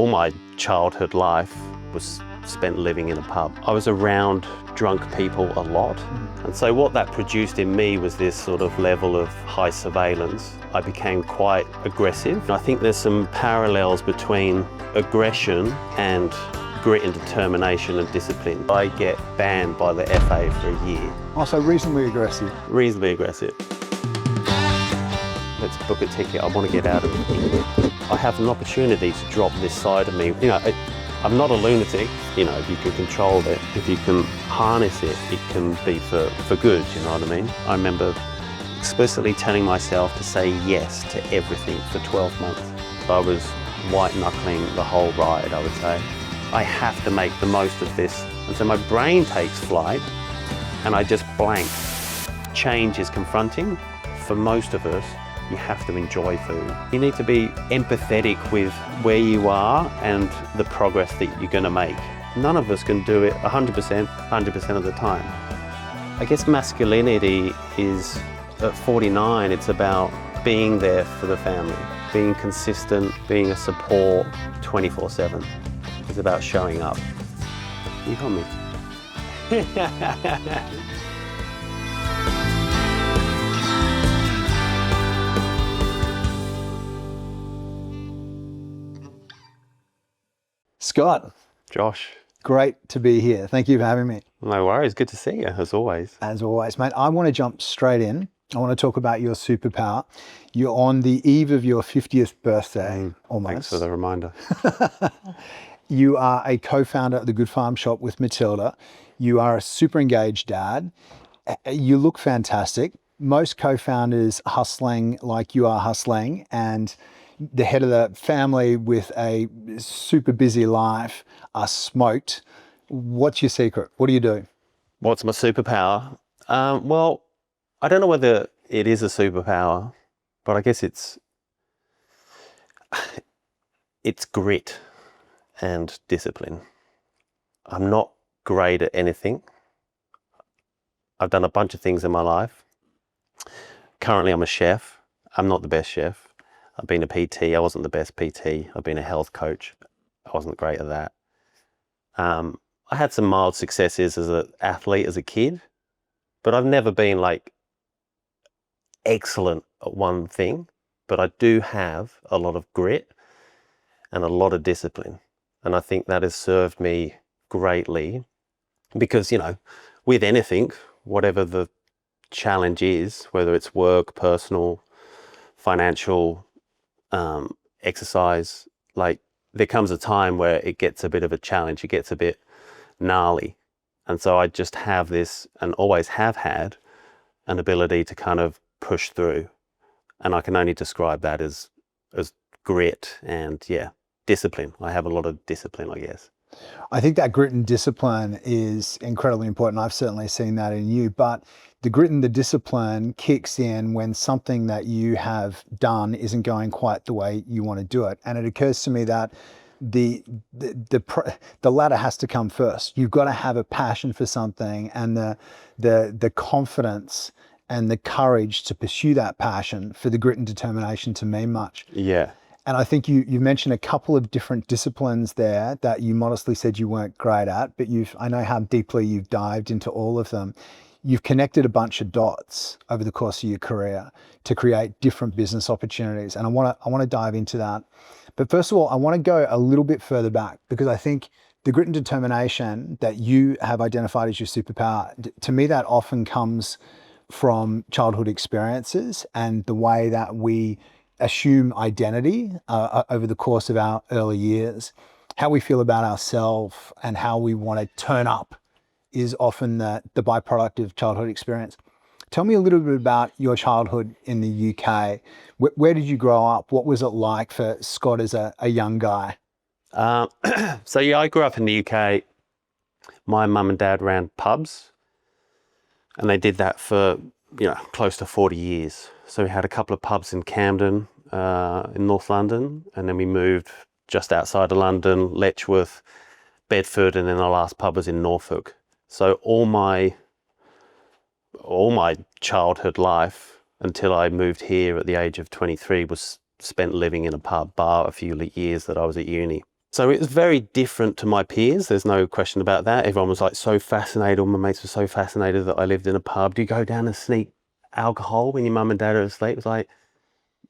all my childhood life was spent living in a pub. I was around drunk people a lot. And so what that produced in me was this sort of level of high surveillance. I became quite aggressive. I think there's some parallels between aggression and grit and determination and discipline. I get banned by the FA for a year. Oh, so reasonably aggressive. Reasonably aggressive. Let's book a ticket, I want to get out of England. I have an opportunity to drop this side of me. You know, I'm not a lunatic. You know, if you can control it, if you can harness it, it can be for good, you know what I mean? I remember explicitly telling myself to say yes to everything for 12 months. I was white knuckling the whole ride, I would say. I have to make the most of this. And so my brain takes flight and I just blank. Change is confronting. For most of us, you have to enjoy food. You need to be empathetic with where you are and the progress that you're going to make. None of us can do it 100% of the time. I guess masculinity is, at 49, it's about being there for the family, being consistent, being a support 24/7. It's about showing up. You got me. Scott. Josh. Great to be here. Thank you for having me. No worries. Good to see you, as always. As always, mate. I want to jump straight in. I want to talk about your superpower. You're on the eve of your 50th birthday, almost. Thanks for the reminder. You are a co-founder of the Good Farm Shop with Matilda. You are a super engaged dad. You look fantastic. Most co-founders hustling like you are hustling, and the head of the family with a super busy life are smoked. What's your secret? What do you do? What's my superpower? Well, I don't know whether it is a superpower, but I guess it's grit and discipline. I'm not great at anything. I've done a bunch of things in my life. Currently, I'm a chef. I'm not the best chef. I've been a PT. I wasn't the best PT. I've been a health coach. I wasn't great at that. I had some mild successes as an athlete, as a kid, but I've never been like excellent at one thing. But I do have a lot of grit and a lot of discipline. And I think that has served me greatly because, you know, with anything, whatever the challenge is, whether it's work, personal, financial, exercise, like there comes a time where it gets a bit of a challenge, it gets a bit gnarly. And so I just have this, and always have had, an ability to kind of push through. And I can only describe that as grit and, yeah, discipline. I have a lot of discipline, I guess. I think that grit and discipline is incredibly important. I've certainly seen that in you, but the grit and the discipline kicks in when something that you have done isn't going quite the way you want to do it. And it occurs to me that the latter has to come first. You've got to have a passion for something and the confidence and the courage to pursue that passion for the grit and determination to mean much. Yeah. And I think you mentioned a couple of different disciplines there that you modestly said you weren't great at, but I know how deeply you've dived into all of them. You've connected a bunch of dots over the course of your career to create different business opportunities. And I want to dive into that. But first of all, I want to go a little bit further back because I think the grit and determination that you have identified as your superpower, to me, that often comes from childhood experiences and the way that we assume identity over the course of our early years. How we feel about ourselves and how we want to turn up is often the byproduct of childhood experience. Tell me a little bit about your childhood in the UK. Where did you grow up? What was it like for Scott as a young guy? So yeah, I grew up in the UK. My mum and dad ran pubs and they did that for, you know, close to 40 years. So we had a couple of pubs in Camden, in North London, and then we moved just outside of London, Letchworth, Bedford, and then our last pub was in Norfolk. So all my childhood life until I moved here at the age of 23 was spent living in a pub, bar a few years that I was at uni. So it was very different to my peers. There's no question about that. Everyone was like so fascinated. All my mates were so fascinated that I lived in a pub. Do you go down and sneak alcohol when your mum and dad are asleep? It was like,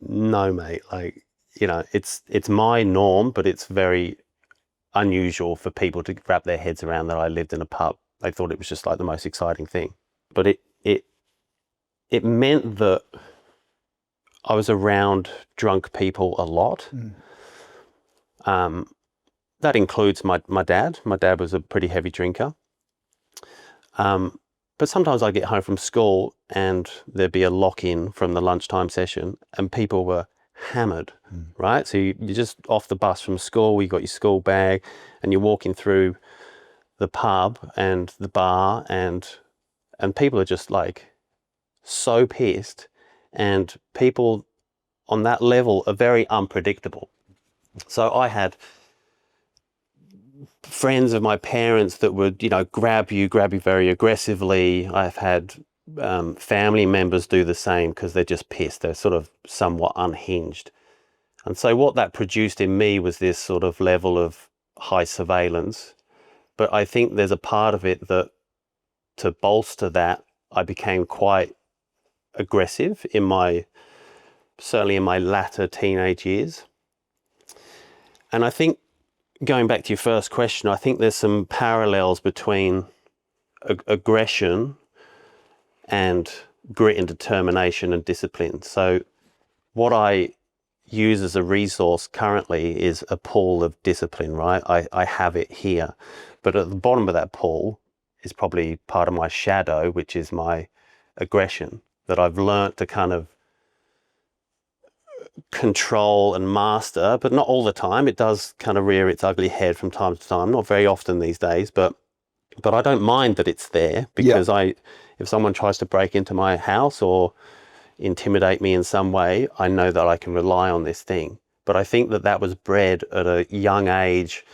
no, mate. Like, you know, it's my norm, but it's very unusual for people to wrap their heads around that I lived in a pub. They thought it was just like the most exciting thing. But it meant that I was around drunk people a lot. That includes my dad. My dad was a pretty heavy drinker. But sometimes I'd get home from school and there'd be a lock-in from the lunchtime session and people were hammered, right? So you're just off the bus from school, you got your school bag and you're walking through the pub and the bar and people are just like so pissed, and people on that level are very unpredictable. So I had friends of my parents that would, you know, grab you very aggressively. I've had family members do the same because they're just pissed. They're sort of somewhat unhinged. And so what that produced in me was this sort of level of high surveillance. But I think there's a part of it that, to bolster that, I became quite aggressive certainly in my latter teenage years. And I think, going back to your first question, I think there's some parallels between aggression and grit and determination and discipline. So what I use as a resource currently is a pool of discipline, right? I have it here. But at the bottom of that pool is probably part of my shadow, which is my aggression that I've learnt to kind of control and master, but not all the time. It does kind of rear its ugly head from time to time, not very often these days, but I don't mind that it's there, because if someone tries to break into my house or intimidate me in some way, I know that I can rely on this thing. But I think that was bred at a young age.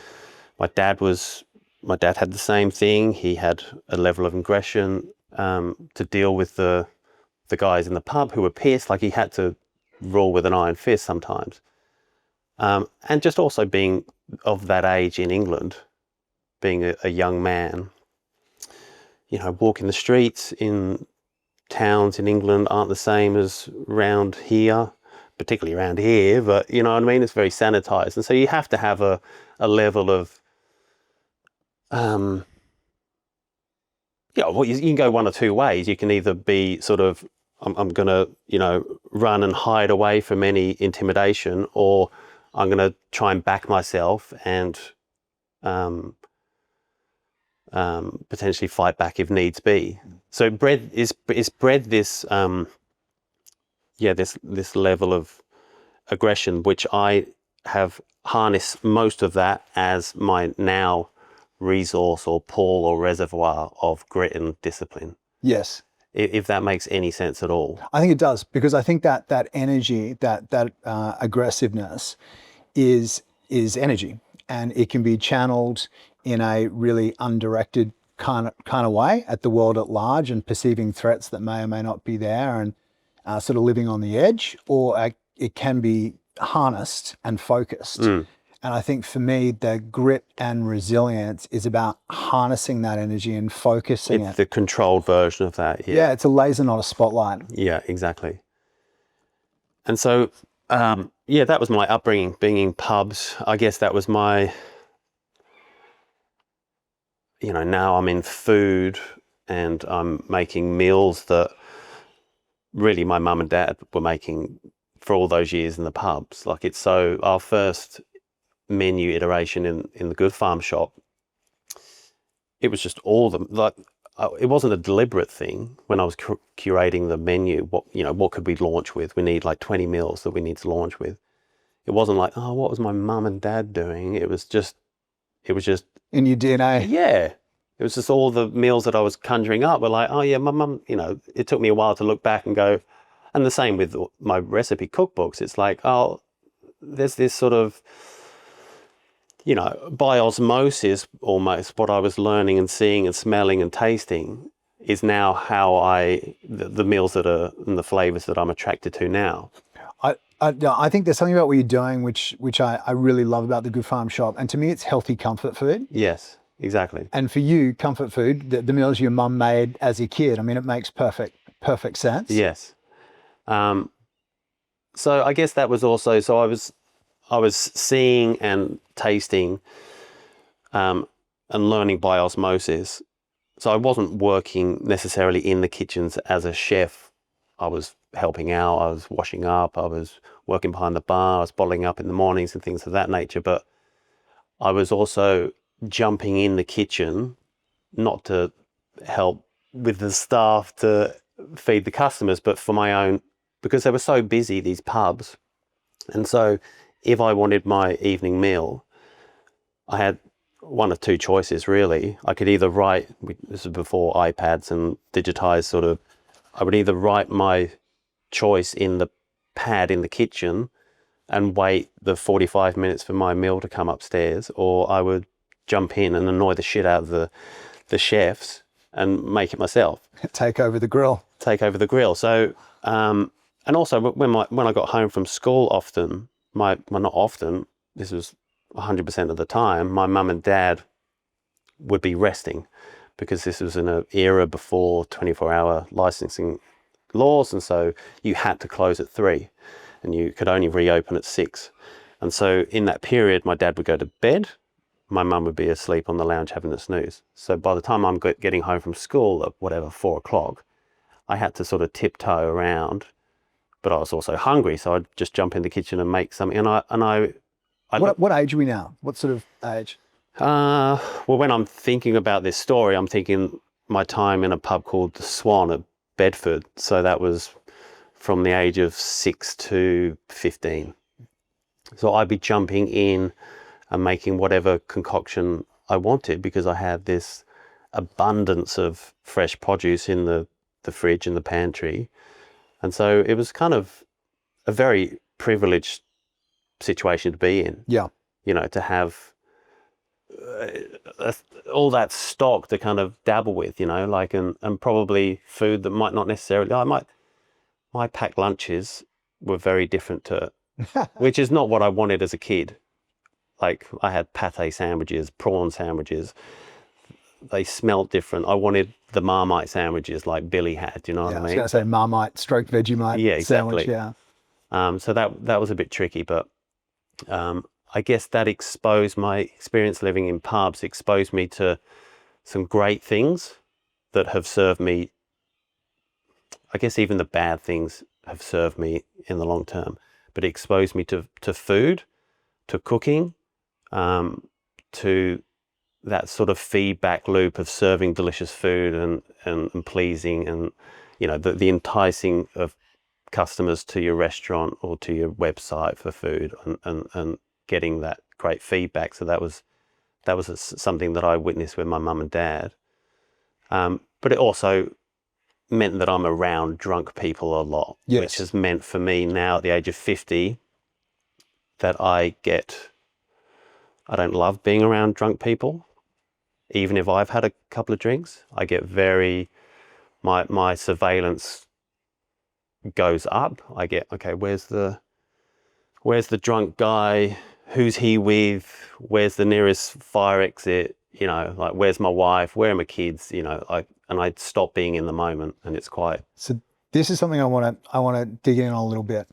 My dad had the same thing. He had a level of aggression to deal with the guys in the pub who were pissed. Like, he had to rule with an iron fist sometimes. And just also being of that age in England, being a young man, you know, walking the streets in towns in England aren't the same as around here, particularly around here, but you know what I mean? It's very sanitized. And so you have to have a level of, well, you can go one or two ways. You can either be sort of, I'm going to, you know, run and hide away from any intimidation, or I'm going to try and back myself and potentially fight back if needs be. So it's bred this, this level of aggression, which I have harnessed most of that as my now resource or pool or reservoir of grit and discipline. Yes. If that makes any sense at all. I think it does, because I think that energy, that aggressiveness is energy, and it can be channeled in a really undirected kind of way at the world at large, and perceiving threats that may or may not be there, and sort of living on the edge, or it can be harnessed and focused. And I think for me, the grit and resilience is about harnessing that energy and focusing it. It's the controlled version of that. Yeah, it's a laser, not a spotlight. Yeah, exactly. And so, that was my upbringing, being in pubs. I guess that was my, you know, now I'm in food and I'm making meals that really my mum and dad were making for all those years in the pubs. Like, it's so, our first menu iteration in the Good Farm shop, it was just all of them. Like, it wasn't a deliberate thing when I was curating the menu. What could we launch with? We need like 20 meals that we need to launch with. It wasn't like, oh, what was my mum and dad doing? It was just in your DNA. Yeah, it was just all the meals that I was conjuring up were like, oh yeah, my mum. You know, it took me a while to look back and go, and the same with my recipe cookbooks. It's like, oh, there's this sort of, you know, by osmosis almost, what I was learning and seeing and smelling and tasting is now how the meals that are and the flavors that I'm attracted to now. No, I think there's something about what you're doing, which I really love about the Good Farm Shop. And to me, it's healthy comfort food. Yes, exactly. And for you, comfort food, the meals your mum made as a kid, I mean, it makes perfect sense. Yes. So I guess that was also, so I was seeing and tasting and learning by osmosis. So I wasn't working necessarily in the kitchens as a chef. I was helping out, I was washing up, I was working behind the bar, I was bottling up in the mornings and things of that nature. But I was also jumping in the kitchen, not to help with the staff to feed the customers, but for my own, because they were so busy, these pubs. And so if I wanted my evening meal, I had one of two choices, really. I could either write, this was before iPads and digitized sort of, I would either write my choice in the pad in the kitchen and wait the 45 minutes for my meal to come upstairs, or I would jump in and annoy the shit out of the chefs and make it myself. Take over the grill. So, and also when I got home from school, often, well, not often, this was 100% of the time, my mum and dad would be resting, because this was in an era before 24-hour licensing laws, and so you had to close at 3 and you could only reopen at 6. And so in that period, my dad would go to bed, my mum would be asleep on the lounge having a snooze. So by the time I'm getting home from school at whatever, 4 o'clock, I had to sort of tiptoe around, but I was also hungry, so I'd just jump in the kitchen and make something. What age are we now? What sort of age? Well, when I'm thinking about this story, I'm thinking my time in a pub called the Swan at Bedford. So that was from the age of 6 to 15. So I'd be jumping in and making whatever concoction I wanted, because I had this abundance of fresh produce in the fridge and the pantry. And so it was kind of a very privileged situation to be in. Yeah. You know, to have all that stock to kind of dabble with, you know, like, and probably food that might not necessarily, my packed lunches were very different to, which is not what I wanted as a kid. Like, I had pate sandwiches, prawn sandwiches. They smelt different. I wanted the Marmite sandwiches like Billy had, you know what I mean? I was going to say Marmite, stroke Vegemite exactly. sandwich, yeah. So that was a bit tricky, but I guess that exposed my experience living in pubs, exposed me to some great things that have served me. I guess even the bad things have served me in the long term, but it exposed me to food, to cooking, to that sort of feedback loop of serving delicious food and pleasing, and, you know, the enticing of customers to your restaurant or to your website for food, and getting that great feedback. So that was something that I witnessed with my mum and dad. But it also meant that I'm around drunk people a lot, yes. Which has meant for me now at the age of 50 that I don't love being around drunk people. Even if I've had a couple of drinks, I get my surveillance goes up. I get, okay, where's the drunk guy? Who's he with? Where's the nearest fire exit? You know, like, where's my wife? Where are my kids? You know, I'd stop being in the moment, and it's quite. So this is something I want to dig in on a little bit,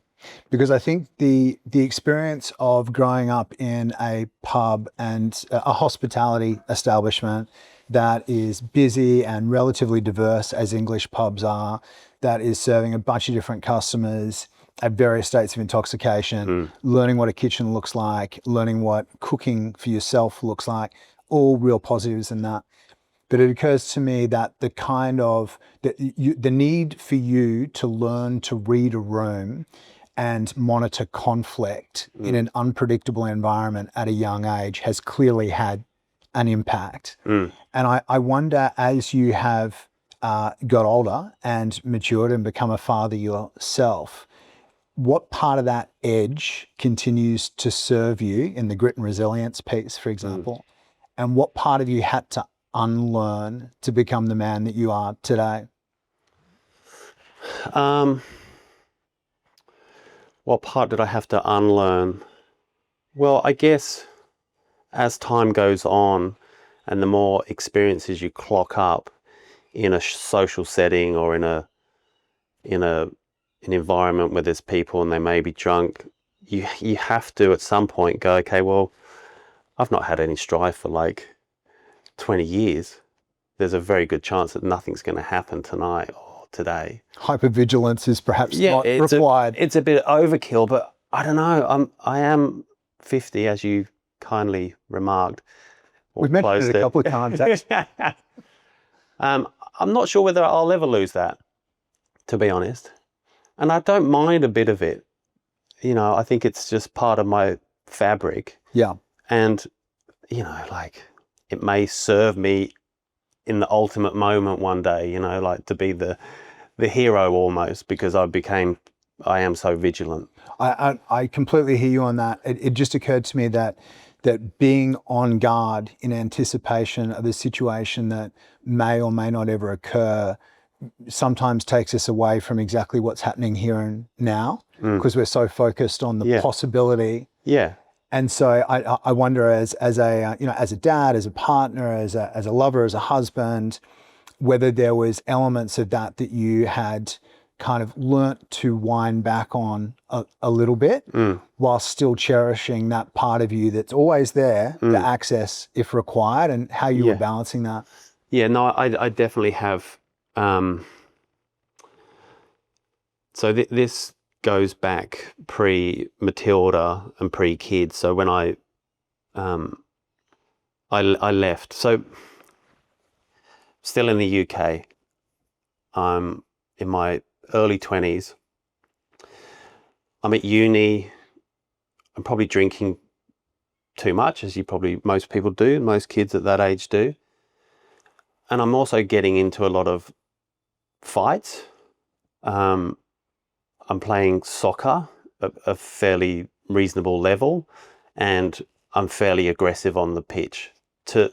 because I think the experience of growing up in a pub and a hospitality establishment that is busy and relatively diverse, as English pubs are, that is serving a bunch of different customers at various states of intoxication, learning what a kitchen looks like, learning what cooking for yourself looks like, all real positives in that. But it occurs to me that the need for you to learn to read a room and monitor conflict in an unpredictable environment at a young age has clearly had an impact. And I wonder, as you have got older and matured and become a father yourself, what part of that edge continues to serve you in the grit and resilience piece, for example, and what part of you had to unlearn to become the man that you are today? Well, What part did I have to unlearn? Well, I guess as time goes on and the more experiences you clock up in a social setting or in an environment where there's people and they may be drunk, you have to at some point go, okay, well, I've not had any strife for like 20 years. There's a very good chance that nothing's going to happen tonight or today. Hypervigilance is perhaps not required. It's a bit overkill, but I don't know. I am 50, as you kindly remarked. We've mentioned it a couple of times, actually. I'm not sure whether I'll ever lose that, to be honest. And I don't mind a bit of it. You know, I think it's just part of my fabric. Yeah. And, you know, like, it may serve me in the ultimate moment one day, you know, like to be the hero almost, because I am so vigilant. I completely hear you on that. It just occurred to me that being on guard in anticipation of a situation that may or may not ever occur sometimes takes us away from exactly what's happening here and now, because we're so focused on the possibility. Yeah. And so I wonder, as a dad, as a partner, as a lover, as a husband, whether there was elements of that you had kind of learnt to wind back on a little bit, while still cherishing that part of you that's always there to access if required, and how you were balancing that. Yeah, no, I definitely have. So this goes back pre-Matilda and pre-kids. So when I left, so still in the UK, I'm in my early 20s. I'm at uni. I'm probably drinking too much, as most people do, most kids at that age do. And I'm also getting into a lot of fights. I'm playing soccer at a fairly reasonable level, and I'm fairly aggressive on the pitch to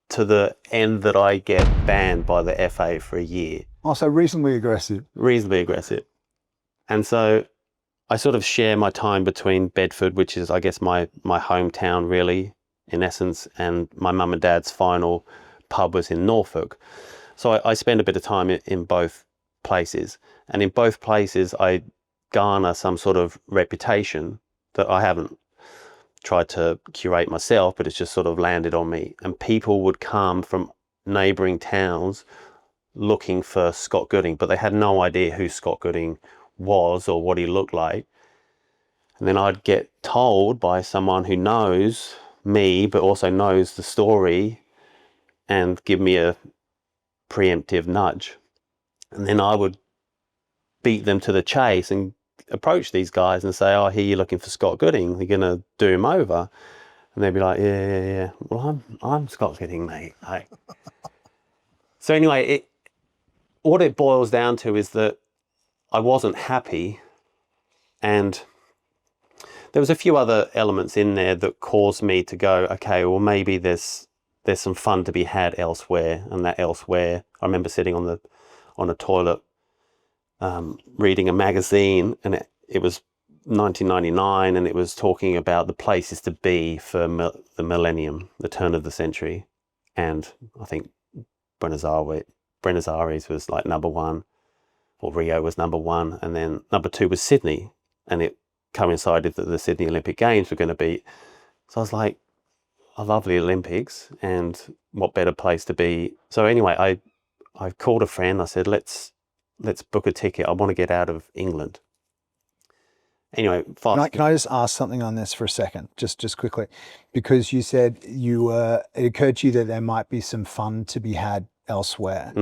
the end that I get banned by the FA for a year. Also reasonably aggressive. Reasonably aggressive. And so I sort of share my time between Bedford, which is, I guess, my hometown really, in essence, and my mum and dad's final pub was in Norfolk. So I spend a bit of time in both places. And in both places, I garner some sort of reputation that I haven't tried to curate myself, but it's just sort of landed on me. And people would come from neighbouring towns looking for Scott Gooding, but they had no idea who Scott Gooding was or what he looked like. And then I'd get told by someone who knows me, but also knows the story, and give me a preemptive nudge. And then I would beat them to the chase and approach these guys and say, oh, I hear you're looking for Scott Gooding. You're going to do him over. And they'd be like, yeah. Well, I'm Scott Gooding, mate. So anyway, what it boils down to is that I wasn't happy, and there was a few other elements in there that caused me to go, okay, well, maybe there's some fun to be had elsewhere. And that elsewhere, I remember sitting on a toilet reading a magazine, and it was 1999, and it was talking about the places to be for the millennium, the turn of the century. And I think Buenos Aires was like number one, or Rio was number one, and then number two was Sydney, and it coincided that the Sydney Olympic Games were going to be. So I was like, I love the Olympics, and what better place to be? So anyway, I called a friend. I said, let's book a ticket. I want to get out of England. Anyway, can I just ask something on this for a second, just quickly, because you said it occurred to you that there might be some fun to be had elsewhere.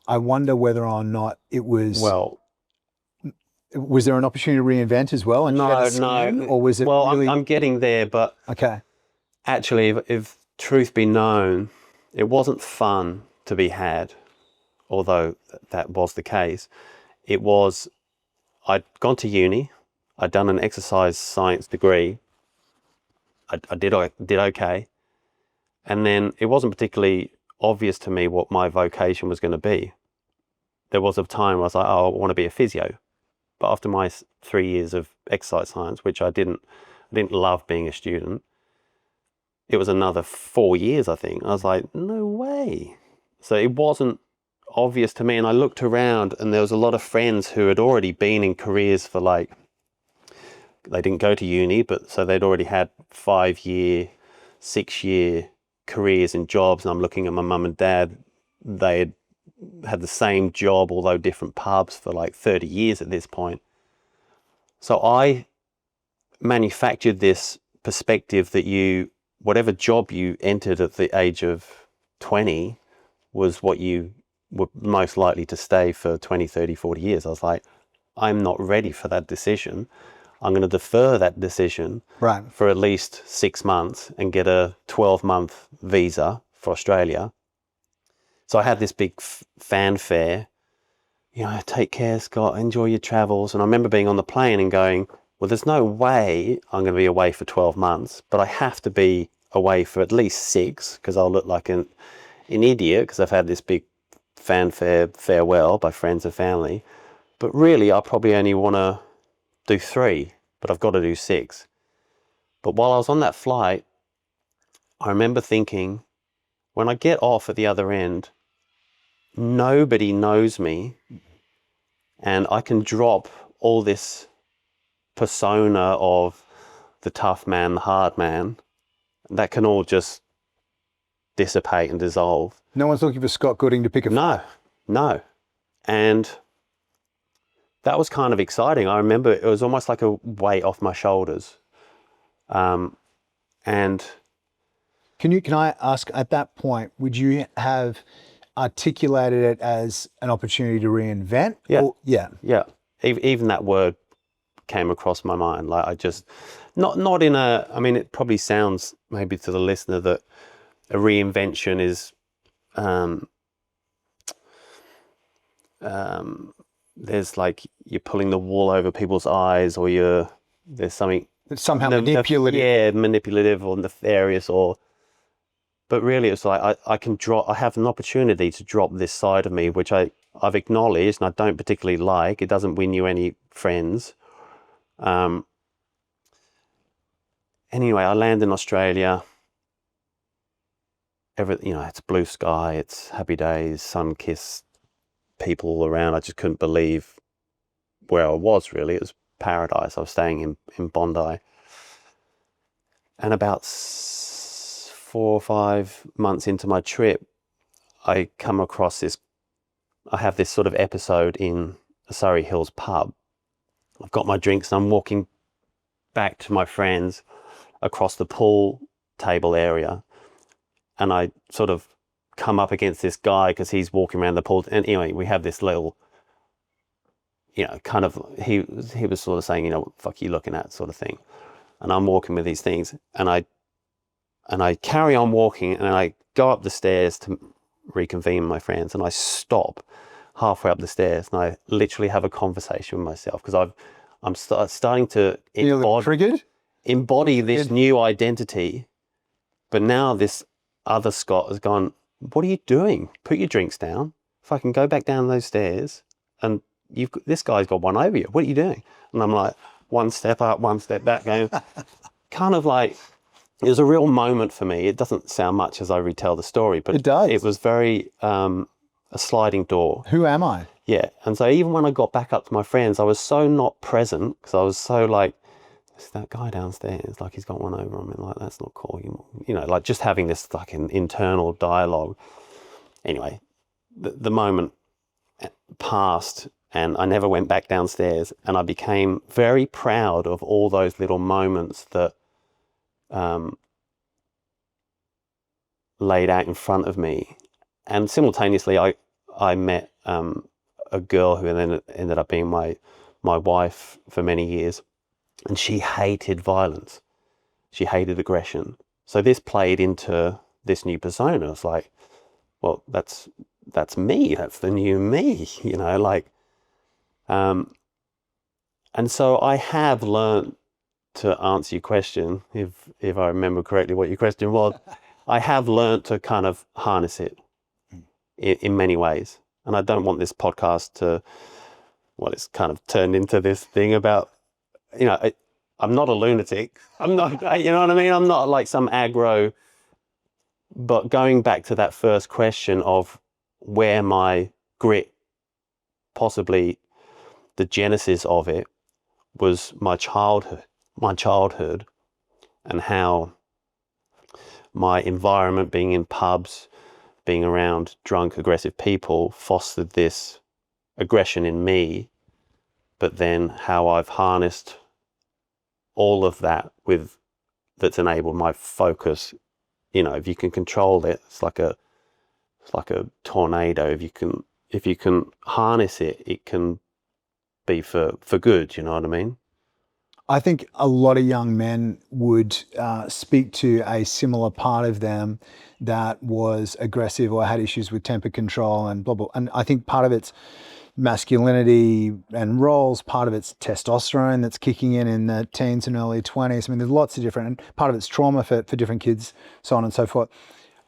I wonder whether or not it was. Well, was there an opportunity to reinvent as well? And no. Or was it? Well, really... I'm getting there, but okay. Actually, if truth be known, it wasn't fun to be had, although that was the case. It was, I'd gone to uni, I'd done an exercise science degree, I did okay, and then it wasn't particularly obvious to me what my vocation was going to be. There was a time where I was like, oh, I want to be a physio, but after my 3 years of exercise science, which I didn't love being a student, it was another 4 years, I think. I was like, no way. So it wasn't obvious to me. And I looked around and there was a lot of friends who had already been in careers for like, they didn't go to uni, but so they'd already had 5-year, 6-year careers and jobs. And I'm looking at my mum and dad, they had the same job, although different pubs, for like 30 years at this point. So I manufactured this perspective that whatever job you entered at the age of 20 was what you were most likely to stay for 20, 30, 40 years. I was like, I'm not ready for that decision. I'm going to defer that decision for at least 6 months and get a 12-month visa for Australia. So I had this big fanfare, take care, Scott, enjoy your travels. And I remember being on the plane and going, well, there's no way I'm going to be away for 12 months, but I have to be away for at least 6 because I'll look like an idiot because I've had this big fanfare farewell by friends and family. But really, I probably only want to do 3, but I've got to do 6. But while I was on that flight, I remember thinking, when I get off at the other end, nobody knows me and I can drop all this persona of the tough man, the hard man, that can all just dissipate and dissolve. No one's looking for Scott Gooding to pick a No. And that was kind of exciting. I remember it was almost like a weight off my shoulders. And Can I ask, at that point, would you have articulated it as an opportunity to reinvent? Yeah. Even that word came across my mind. Like I just, not in a, I mean, it probably sounds maybe to the listener that a reinvention is, there's like, you're pulling the wool over people's eyes, or there's something. It's somehow manipulative. Yeah, manipulative or nefarious, but really it's like, I have an opportunity to drop this side of me, which I've acknowledged and I don't particularly like. It doesn't win you any friends. Anyway, I land in Australia. It's blue sky, it's happy days, sun-kissed people all around. I just couldn't believe where I was, really. It was paradise. I was staying in Bondi. And about 4 or 5 months into my trip, I come across I have this sort of episode in a Surrey Hills pub. I've got my drinks and I'm walking back to my friends across the pool table area. And I sort of come up against this guy because he's walking around the pool. And anyway, we have this little, kind of, he was sort of saying, fuck you looking at, sort of thing. And I'm walking with these things and I carry on walking and I go up the stairs to reconvene with my friends, and I stop halfway up the stairs and I literally have a conversation with myself because I'm starting to embody this new identity. But now this other Scott has gone, what are you doing? Put your drinks down. Fucking go back down those stairs. And this guy's got one over you. What are you doing? And I'm like, one step up, one step back, going, kind of like, it was a real moment for me. It doesn't sound much as I retell the story, but it does. It was very a sliding door. Who am I? Yeah. And so even when I got back up to my friends, I was so not present because I was so like, it's that guy downstairs, like he's got one over on me, like that's not cool. Like just having this like an internal dialogue. Anyway, the moment passed and I never went back downstairs, and I became very proud of all those little moments that laid out in front of me. And simultaneously I met a girl who then ended up being my wife for many years. And she hated violence. She hated aggression. So this played into this new persona. It's like, well, that's me. That's the new me, and so I have learned, to answer your question, if I remember correctly what your question was, I have learned to kind of harness it in many ways. And I don't want this podcast to well, it's kind of turned into this thing about, I'm not a lunatic. I'm not, you know what I mean? I'm not like some aggro, but going back to that first question of where my grit, possibly the genesis of it, was my childhood and how my environment, being in pubs, being around drunk, aggressive people, fostered this aggression in me, but then how I've harnessed all of that that's enabled my focus. If you can control it, it's like a tornado. If you can harness it, it can be for good. You know what I mean? I think a lot of young men would speak to a similar part of them that was aggressive or had issues with temper control and blah, blah. And I think part of it's masculinity and roles, part of it's testosterone that's kicking in the teens and early 20s. I mean, there's lots of different, and part of it's trauma for different kids, so on and so forth.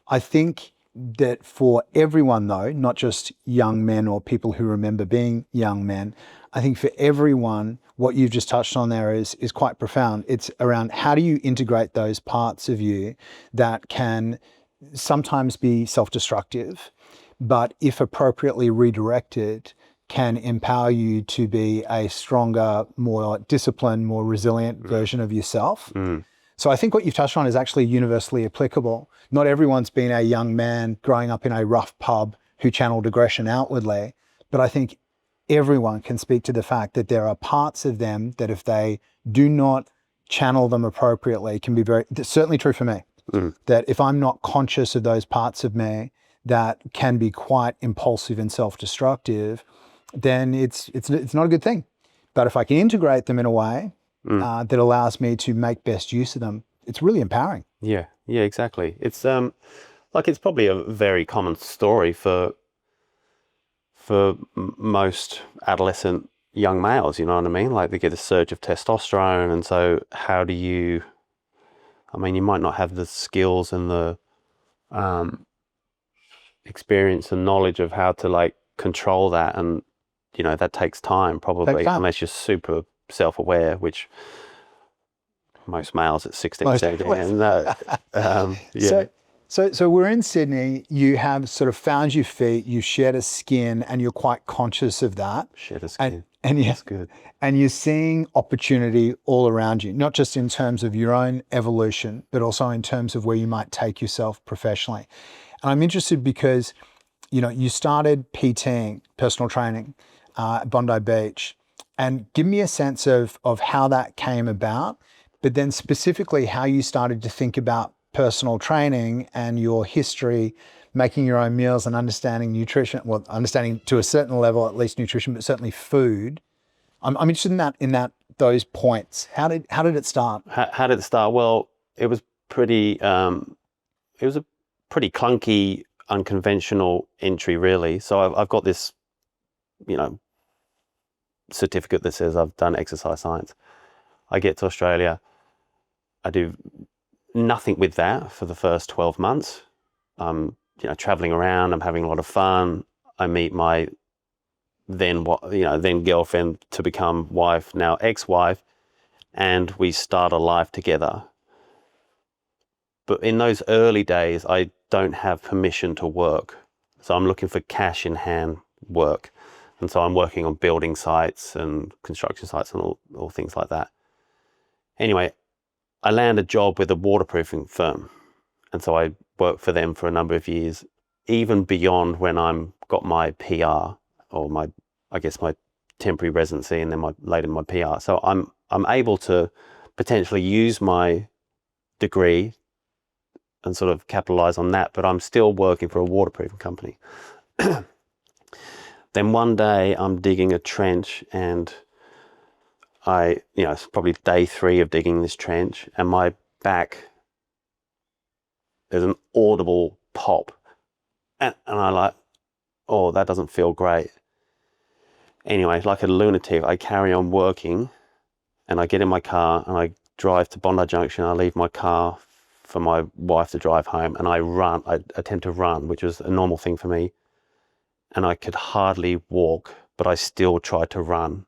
I think that for everyone though, not just young men or people who remember being young men, I think for everyone, what you've just touched on there is quite profound. It's around how do you integrate those parts of you that can sometimes be self-destructive, but if appropriately redirected, can empower you to be a stronger, more disciplined, more resilient version of yourself. So I think what you've touched on is actually universally applicable. Not everyone's been a young man growing up in a rough pub who channeled aggression outwardly, but I think everyone can speak to the fact that there are parts of them that if they do not channel them appropriately can be that's certainly true for me. That if I'm not conscious of those parts of me that can be quite impulsive and self-destructive, then it's not a good thing. But if I can integrate them in a way that allows me to make best use of them, it's really empowering. Yeah, exactly. It's it's probably a very common story for most adolescent young males, you know what I mean? Like they get a surge of testosterone, and so how do you, you might not have the skills and the experience and knowledge of how to control that, and that takes time probably, unless you're super self-aware, which most males at 16, 17, yeah. So we're in Sydney, you have sort of found your feet, you shed a skin, and you're quite conscious of that. Shed a skin, that's good. And you're seeing opportunity all around you, not just in terms of your own evolution, but also in terms of where you might take yourself professionally. And I'm interested because, you started PTing, personal training, at Bondi Beach, and give me a sense of how that came about, but then specifically how you started to think about personal training and your history, making your own meals and understanding nutrition, well, understanding to a certain level, at least nutrition, but certainly food. I'm interested in those points. How did it start? How did it start? Well, it was pretty, it was a pretty clunky, unconventional entry really. So I've got this, certificate that says I've done exercise science. I get to Australia, I do nothing with that for the first 12 months. Traveling around, I'm having a lot of fun. I meet my then girlfriend to become wife, now ex-wife, and we start a life together. But in those early days, I don't have permission to work. So I'm looking for cash in hand work. And so I'm working on building sites and construction sites and all things like that. Anyway, I land a job with a waterproofing firm. And so I worked for them for a number of years, even beyond when I'm got my PR or my temporary residency, and then later my PR. So I'm able to potentially use my degree and sort of capitalize on that, but I'm still working for a waterproofing company. Then one day I'm digging a trench, and it's probably day 3 of digging this trench, and my back, there's an audible pop. And I oh, that doesn't feel great. Anyway, like a lunatic, I carry on working, and I get in my car and I drive to Bondi Junction. I leave my car for my wife to drive home, and I attempt to run, which was a normal thing for me. And I could hardly walk but I still tried to run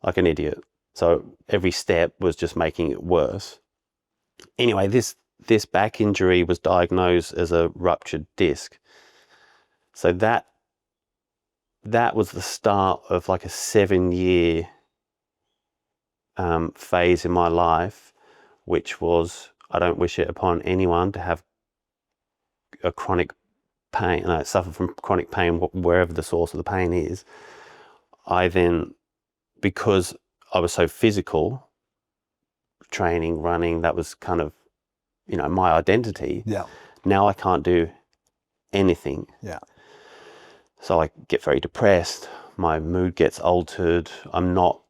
like an idiot. So every step was just making it worse. Anyway, this back injury was diagnosed as a ruptured disc. So that was the start of like a 7-year phase in my life, which was, I don't wish it upon anyone to have a chronic pain, suffer from chronic pain, wherever the source of the pain is. I then, because I was so physical, training, running, that was kind of, my identity. Yeah. Now I can't do anything. Yeah. So I get very depressed. My mood gets altered. I'm not,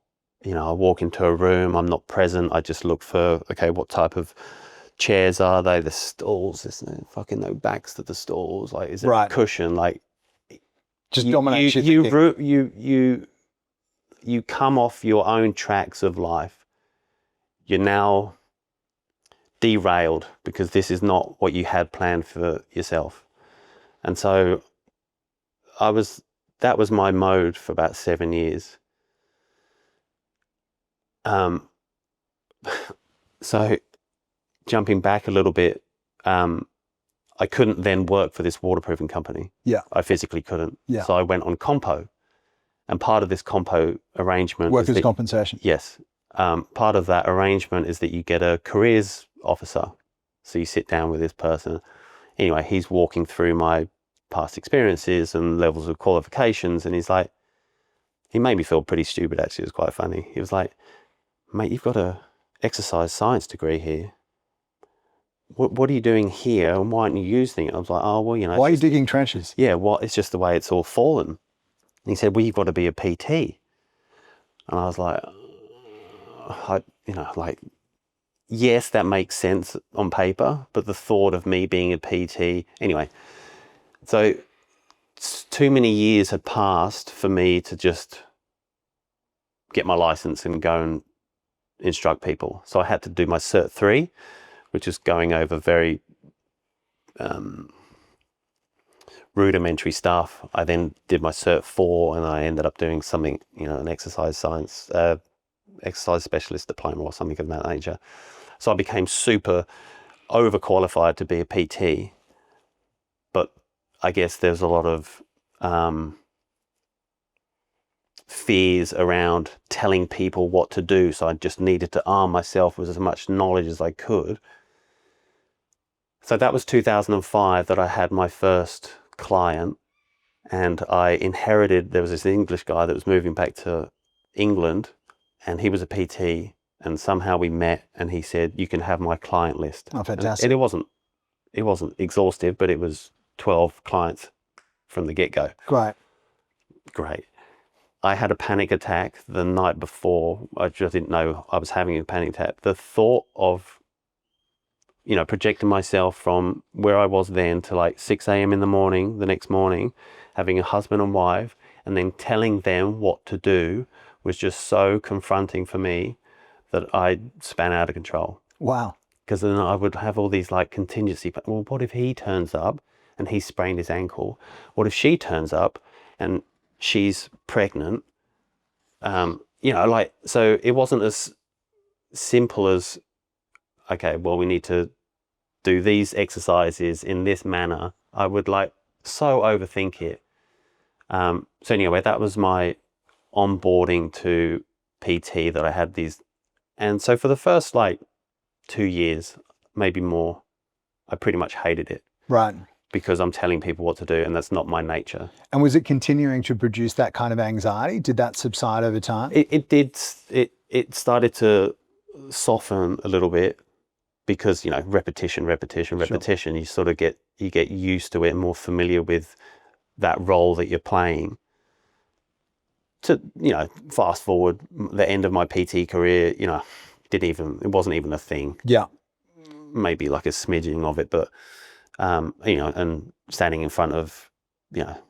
I walk into a room, I'm not present. I just look for, okay, what type of chairs are they? The stalls, there's no backs to the stalls. Like, is it a cushion? Like, just dominate your thinking. You come off your own tracks of life. You're now derailed because this is not what you had planned for yourself. And so that was my mode for about 7 years. So jumping back a little bit, I couldn't then work for this waterproofing company. Yeah. I physically couldn't. Yeah. So I went on compo. And part of this compo arrangement... Workers' compensation. Yes. Part of that arrangement is that you get a careers officer. So you sit down with this person. Anyway, he's walking through my past experiences and levels of qualifications. And he's like, he made me feel pretty stupid, actually. It was quite funny. He was like, mate, you've got a exercise science degree here. What are you doing here, and why aren't you using it? I was like, oh, well, why are you digging trenches? Yeah, well, it's just the way it's all fallen. And he said, well, you've got to be a PT. And I was like, yes, that makes sense on paper, but the thought of me being a PT, anyway. So too many years had passed for me to just get my license and go and instruct people. So I had to do my Cert 3, which is going over very rudimentary stuff. I then did my Cert 4, and I ended up doing something, an exercise science, exercise specialist diploma or something of that nature. So I became super overqualified to be a PT. But I guess there's a lot of fears around telling people what to do. So I just needed to arm myself with as much knowledge as I could. So that was 2005 that I had my first client, and I inherited, there was this English guy that was moving back to England, and he was a PT, and somehow we met, and he said, you can have my client list. Oh, fantastic. And it wasn't exhaustive, but it was 12 clients from the get-go. Great. I had a panic attack the night before. I just didn't know I was having a panic attack. The thought of, projecting myself from where I was then to like 6 a.m. in the morning, the next morning, having a husband and wife, and then telling them what to do was just so confronting for me that I span out of control. Wow. Because then I would have all these like contingency, well, what if he turns up and he sprained his ankle? What if she turns up and she's pregnant? So it wasn't as simple as, okay, well, we need to do these exercises in this manner. I would so overthink it. So anyway, that was my onboarding to PT, that I had these. And so for the first 2 years, maybe more, I pretty much hated it. Right. Because I'm telling people what to do, and that's not my nature. And was it continuing to produce that kind of anxiety? Did that subside over time? It did. It started to soften a little bit because, repetition, sure. You sort of get used to it and more familiar with that role that you're playing. To, fast forward the end of my PT career, it wasn't even a thing. Yeah. Maybe like a smidging of it, but and standing in front of,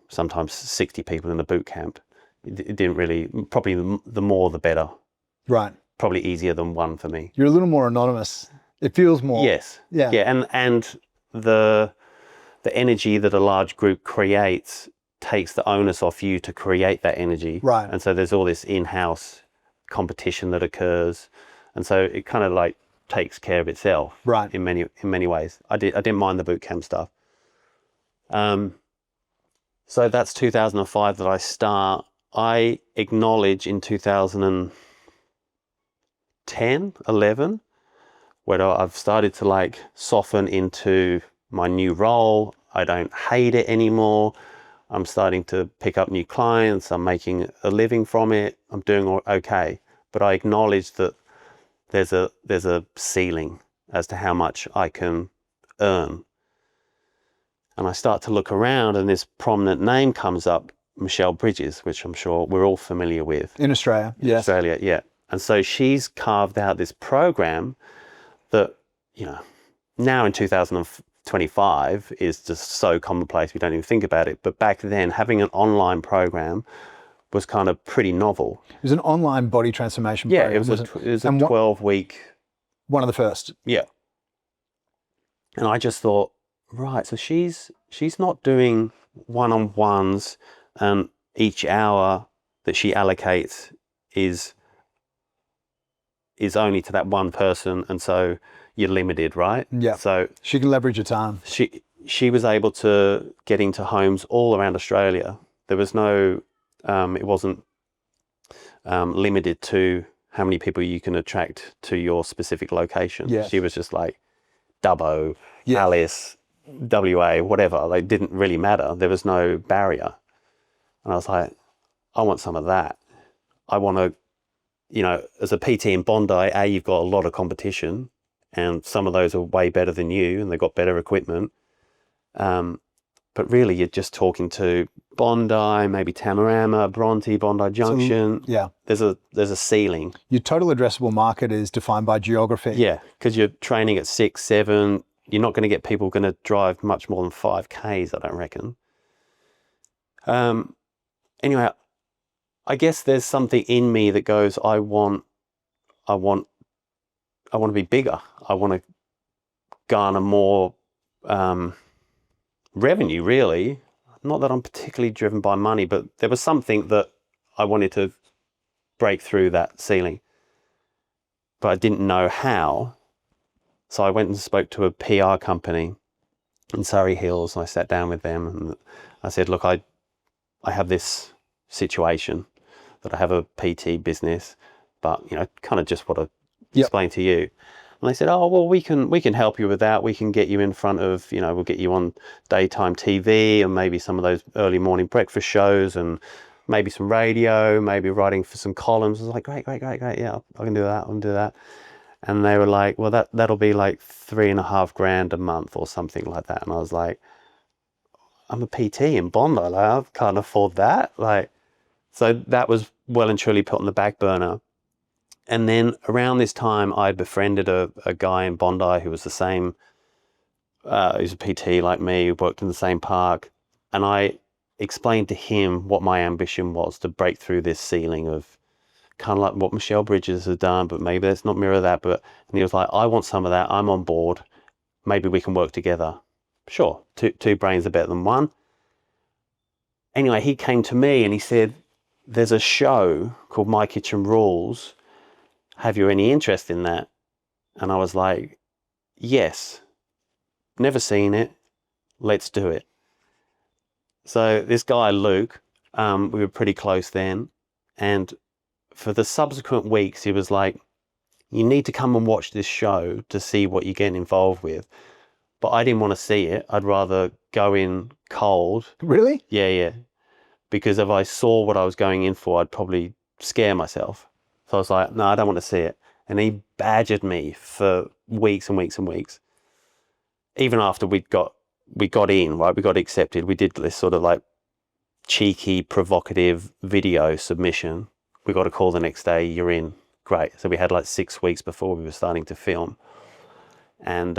sometimes 60 people in the boot camp, it didn't really, probably the more the better. Right. Probably easier than one for me. You're a little more anonymous. It feels more. Yes. Yeah. Yeah. And the energy that a large group creates takes the onus off you to create that energy. Right. And so there's all this in-house competition that occurs. And so it kind of like takes care of itself. Right. In many ways. I didn't mind the boot camp stuff. So that's 2005 that I start. I acknowledge in 2010, 11, where I've started to like soften into my new role. I don't hate it anymore. I'm starting to pick up new clients. I'm making a living from it. I'm doing okay. But I acknowledge that there's a ceiling as to how much I can earn. And I start to look around, and this prominent name comes up, Michelle Bridges, which I'm sure we're all familiar with. In Australia, yes. Australia, yeah. And so she's carved out this program that, now in 2025 is just so commonplace, we don't even think about it. But back then, having an online program was kind of pretty novel. It was an online body transformation program. Yeah, it was a 12-week. One of the first. Yeah. And I just thought, right, so she's not doing one-on-ones, and each hour that she allocates is only to that one person, and so you're limited, right? Yeah. So she can leverage her time. She was able to get into homes all around Australia. There was no, it wasn't limited to how many people you can attract to your specific location. Yes. She was just like Dubbo, Alice, WA, whatever. They didn't really matter. There was no barrier. And I was like, I want some of that. I want to, as a PT in Bondi, you've got a lot of competition, and some of those are way better than you, and they've got better equipment. But really, you're just talking to Bondi, maybe Tamarama, Bronte, Bondi Junction. So, yeah. There's a ceiling. Your total addressable market is defined by geography. Yeah, because you're training at 6, 7. You're not going to get people going to drive much more than 5Ks, I don't reckon. Anyway, I guess there's something in me that goes, I want to be bigger. I want to garner more revenue, really. Not that I'm particularly driven by money, but there was something that I wanted to break through that ceiling, but I didn't know how. So I went and spoke to a PR company in Surrey Hills, and I sat down with them, and I said, look, I have this situation that I have a PT business, but kind of just what I explained to you. And they said, oh, well, we can help you with that. We can get you in front of, we'll get you on daytime TV, and maybe some of those early morning breakfast shows, and maybe some radio, maybe writing for some columns. I was like, great. Yeah, I can do that. And they were like, well, that'll be like $3,500 a month or something like that. And I was like, I'm a PT in Bondi, like, I can't afford that. So that was well and truly put on the back burner. And then around this time, I befriended a guy in Bondi who was the same, he's a PT like me, who worked in the same park. And I explained to him what my ambition was, to break through this ceiling of kind of like what Michelle Bridges has done, but maybe let's not mirror that. And he was like, I want some of that. I'm on board. Maybe we can work together. Sure, two brains are better than one. Anyway, he came to me and he said, there's a show called My Kitchen Rules. Have you any interest in that? And I was like, yes, never seen it. Let's do it. So this guy, Luke, we were pretty close then. And for the subsequent weeks, he was like, you need to come and watch this show to see what you're getting involved with. But I didn't want to see it. I'd rather go in cold. Really? Yeah. Because if I saw what I was going in for, I'd probably scare myself. So I was like, no, I don't want to see it. And he badgered me for weeks and weeks and weeks. Even after we got in, right? We got accepted. We did this sort of like cheeky, provocative video submission. We got a call the next day, you're in. Great. So we had like 6 weeks before we were starting to film. And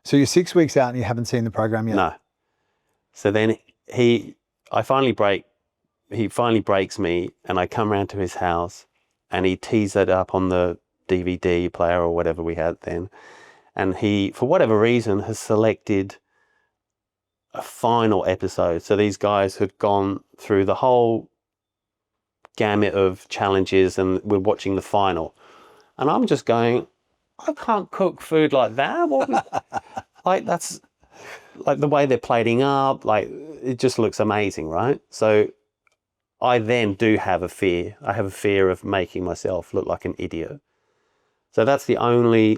so you're 6 weeks out and you haven't seen the program yet? No. So then he finally breaks me, and I come round to his house, and he tees it up on the DVD player or whatever we had then. And he, for whatever reason, has selected a final episode. So these guys had gone through the whole gamut of challenges and we're watching the final. And I'm just going, I can't cook food like that. Like, that's like the way they're plating up, like it just looks amazing, right? So I then do have a fear. I have a fear of making myself look like an idiot. So that's the only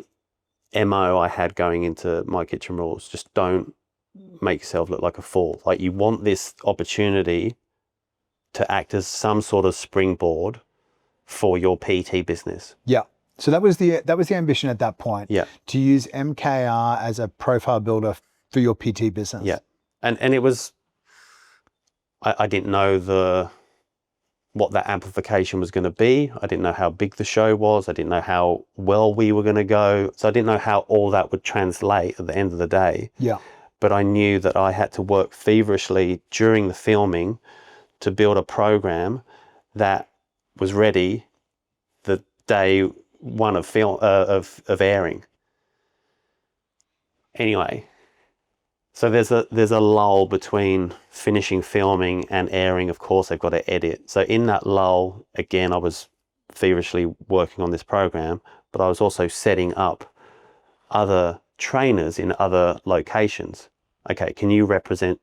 MO I had going into my kitchen rules. Just don't make yourself look like a fool. Like, you want this opportunity to act as some sort of springboard for your PT business. Yeah. So that was the ambition at that point. Yeah. To use MKR as a profile builder for your PT business. Yeah. And it was, I didn't know what that amplification was going to be. I didn't know how big the show was. I didn't know how well we were going to go. So I didn't know how all that would translate at the end of the day. Yeah. But I knew that I had to work feverishly during the filming to build a program that was ready the day one of of airing. Anyway, so there's a lull between finishing filming and airing. Of course, they've got to edit. So in that lull, again, I was feverishly working on this program, but I was also setting up other trainers in other locations. Okay, can you represent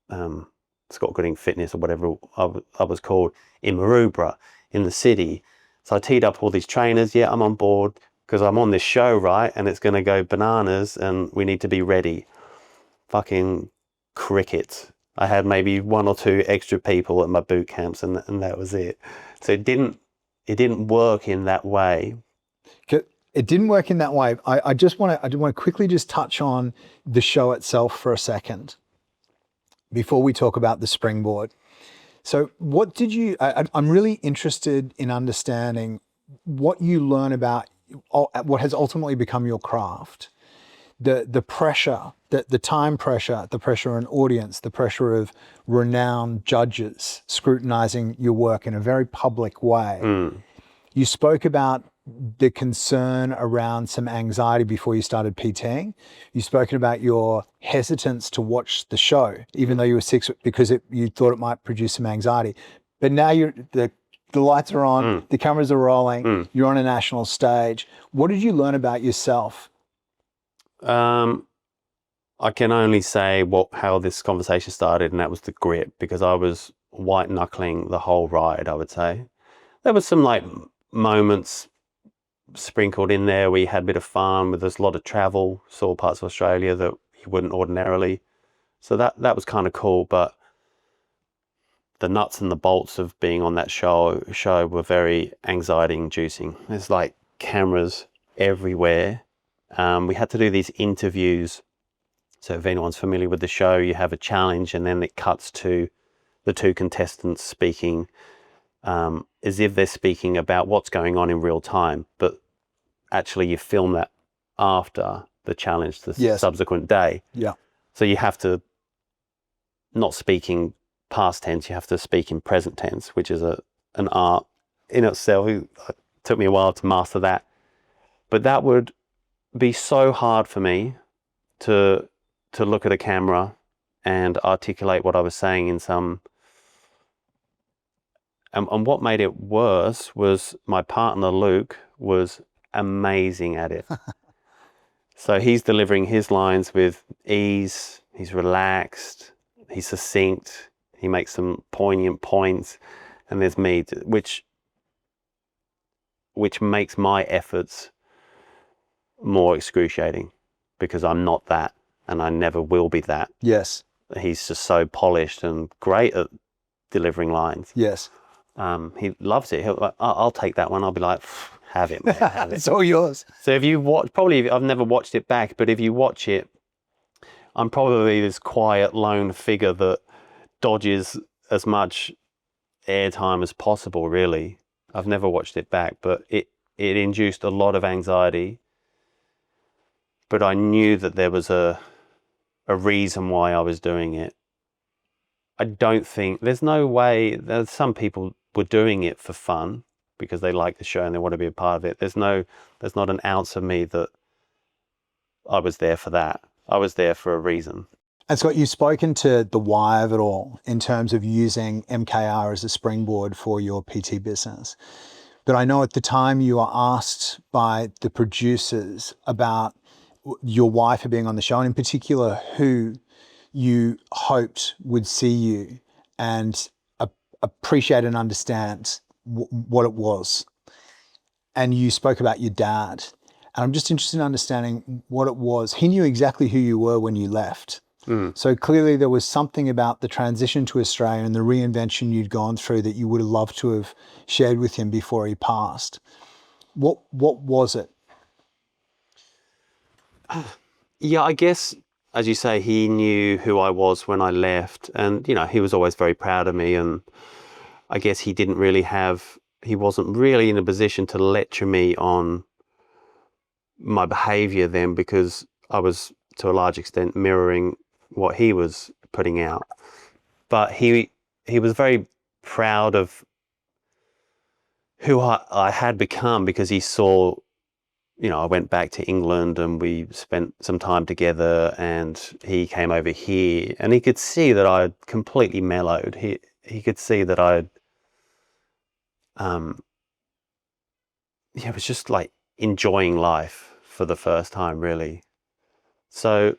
Scott Gooding Fitness or whatever I was called in Maroubra, in the city? So I teed up all these trainers. Yeah, I'm on board because I'm on this show, right? And it's going to go bananas and we need to be ready. Fucking crickets. I had maybe 1 or 2 extra people at my boot camps and that was it. So it didn't work in that way. It didn't work in that way. I want to quickly just touch on the show itself for a second before we talk about the springboard. So what did you, I'm really interested in understanding what you learn about what has ultimately become your craft. The pressure, the time pressure, the pressure of an audience, the pressure of renowned judges scrutinizing your work in a very public way. You spoke about the concern around some anxiety before you started PTing. You've spoken about your hesitance to watch the show, even though you were 6, because you thought it might produce some anxiety. But now the lights are on, the cameras are rolling, you're on a national stage. What did you learn about yourself? I can only say how this conversation started, and that was the grit, because I was white knuckling the whole ride, I would say. There was some like moments sprinkled in there. We had a bit of fun, with there's a lot of travel, saw parts of Australia that you wouldn't ordinarily. So that was kind of cool, but the nuts and the bolts of being on that show were very anxiety inducing. There's like cameras everywhere. We had to do these interviews. So if anyone's familiar with the show, you have a challenge and then it cuts to the 2 contestants speaking as if they're speaking about what's going on in real time, but actually you film that after the challenge the subsequent day. Yeah. So you have to not speak in past tense, you have to speak in present tense, which is an art in itself. It took me a while to master that. But that would be so hard for me to look at a camera and articulate what I was saying in some... And what made it worse was my partner, Luke, was amazing at it. So he's delivering his lines with ease, he's relaxed, he's succinct, he makes some poignant points, and there's me, which makes my efforts more excruciating, because I'm not that, and I never will be that. Yes. He's just so polished and great at delivering lines. Yes. He loves it. He'll like, I'll take that one. I'll be like, have it, mate, have it. It's all yours. So if you watch, probably I've never watched it back, but if you watch it, I'm probably this quiet lone figure that dodges as much airtime as possible, really. I've never watched it back, but it induced a lot of anxiety. But I knew that there was a reason why I was doing it. I don't think, there's no way, there's some people were doing it for fun because they like the show and they want to be a part of it. There's not an ounce of me that I was there for that. I was there for a reason. And Scott, you've spoken to the why of it all in terms of using MKR as a springboard for your PT business. But I know at the time you were asked by the producers about your wife being on the show, and in particular, who you hoped would see you and appreciate and understand what it was. And you spoke about your dad. And I'm just interested in understanding what it was. He knew exactly who you were when you left. So clearly there was something about the transition to Australia and the reinvention you'd gone through that you would have loved to have shared with him before he passed. What was it? Yeah, I guess, as you say, he knew who I was when I left, and he was always very proud of me. And I guess he wasn't really in a position to lecture me on my behavior then, because I was to a large extent mirroring what he was putting out. But he was very proud of who I had become, because he saw, I went back to England and we spent some time together, and he came over here and he could see that I had completely mellowed. He could see that I was just like enjoying life for the first time, really. So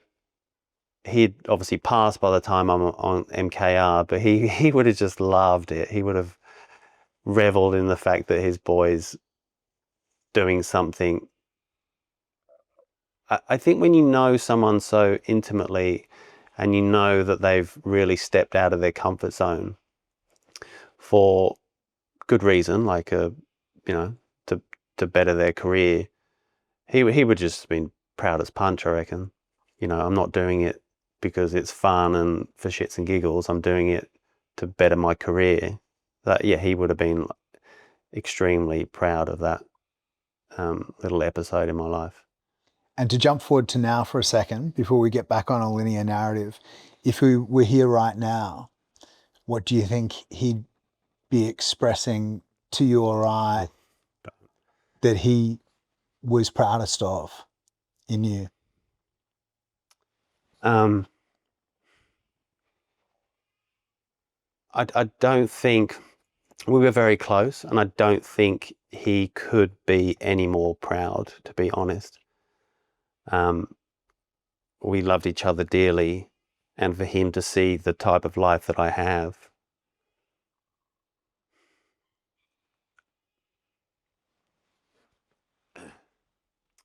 he'd obviously passed by the time I'm on MKR, but he would have just loved it. He would have reveled in the fact that his boy's doing something. I think when you know someone so intimately and you know that they've really stepped out of their comfort zone for good reason, like to better their career, he would just have been proud as punch, I reckon. I'm not doing it because it's fun and for shits and giggles. I'm doing it to better my career. He would have been extremely proud of that little episode in my life. And to jump forward to now for a second, before we get back on a linear narrative, if we were here right now, what do you think he'd be expressing to you or I that he was proudest of in you? I don't think we were very close, and I don't think he could be any more proud, to be honest. We loved each other dearly, and for him to see the type of life that I have,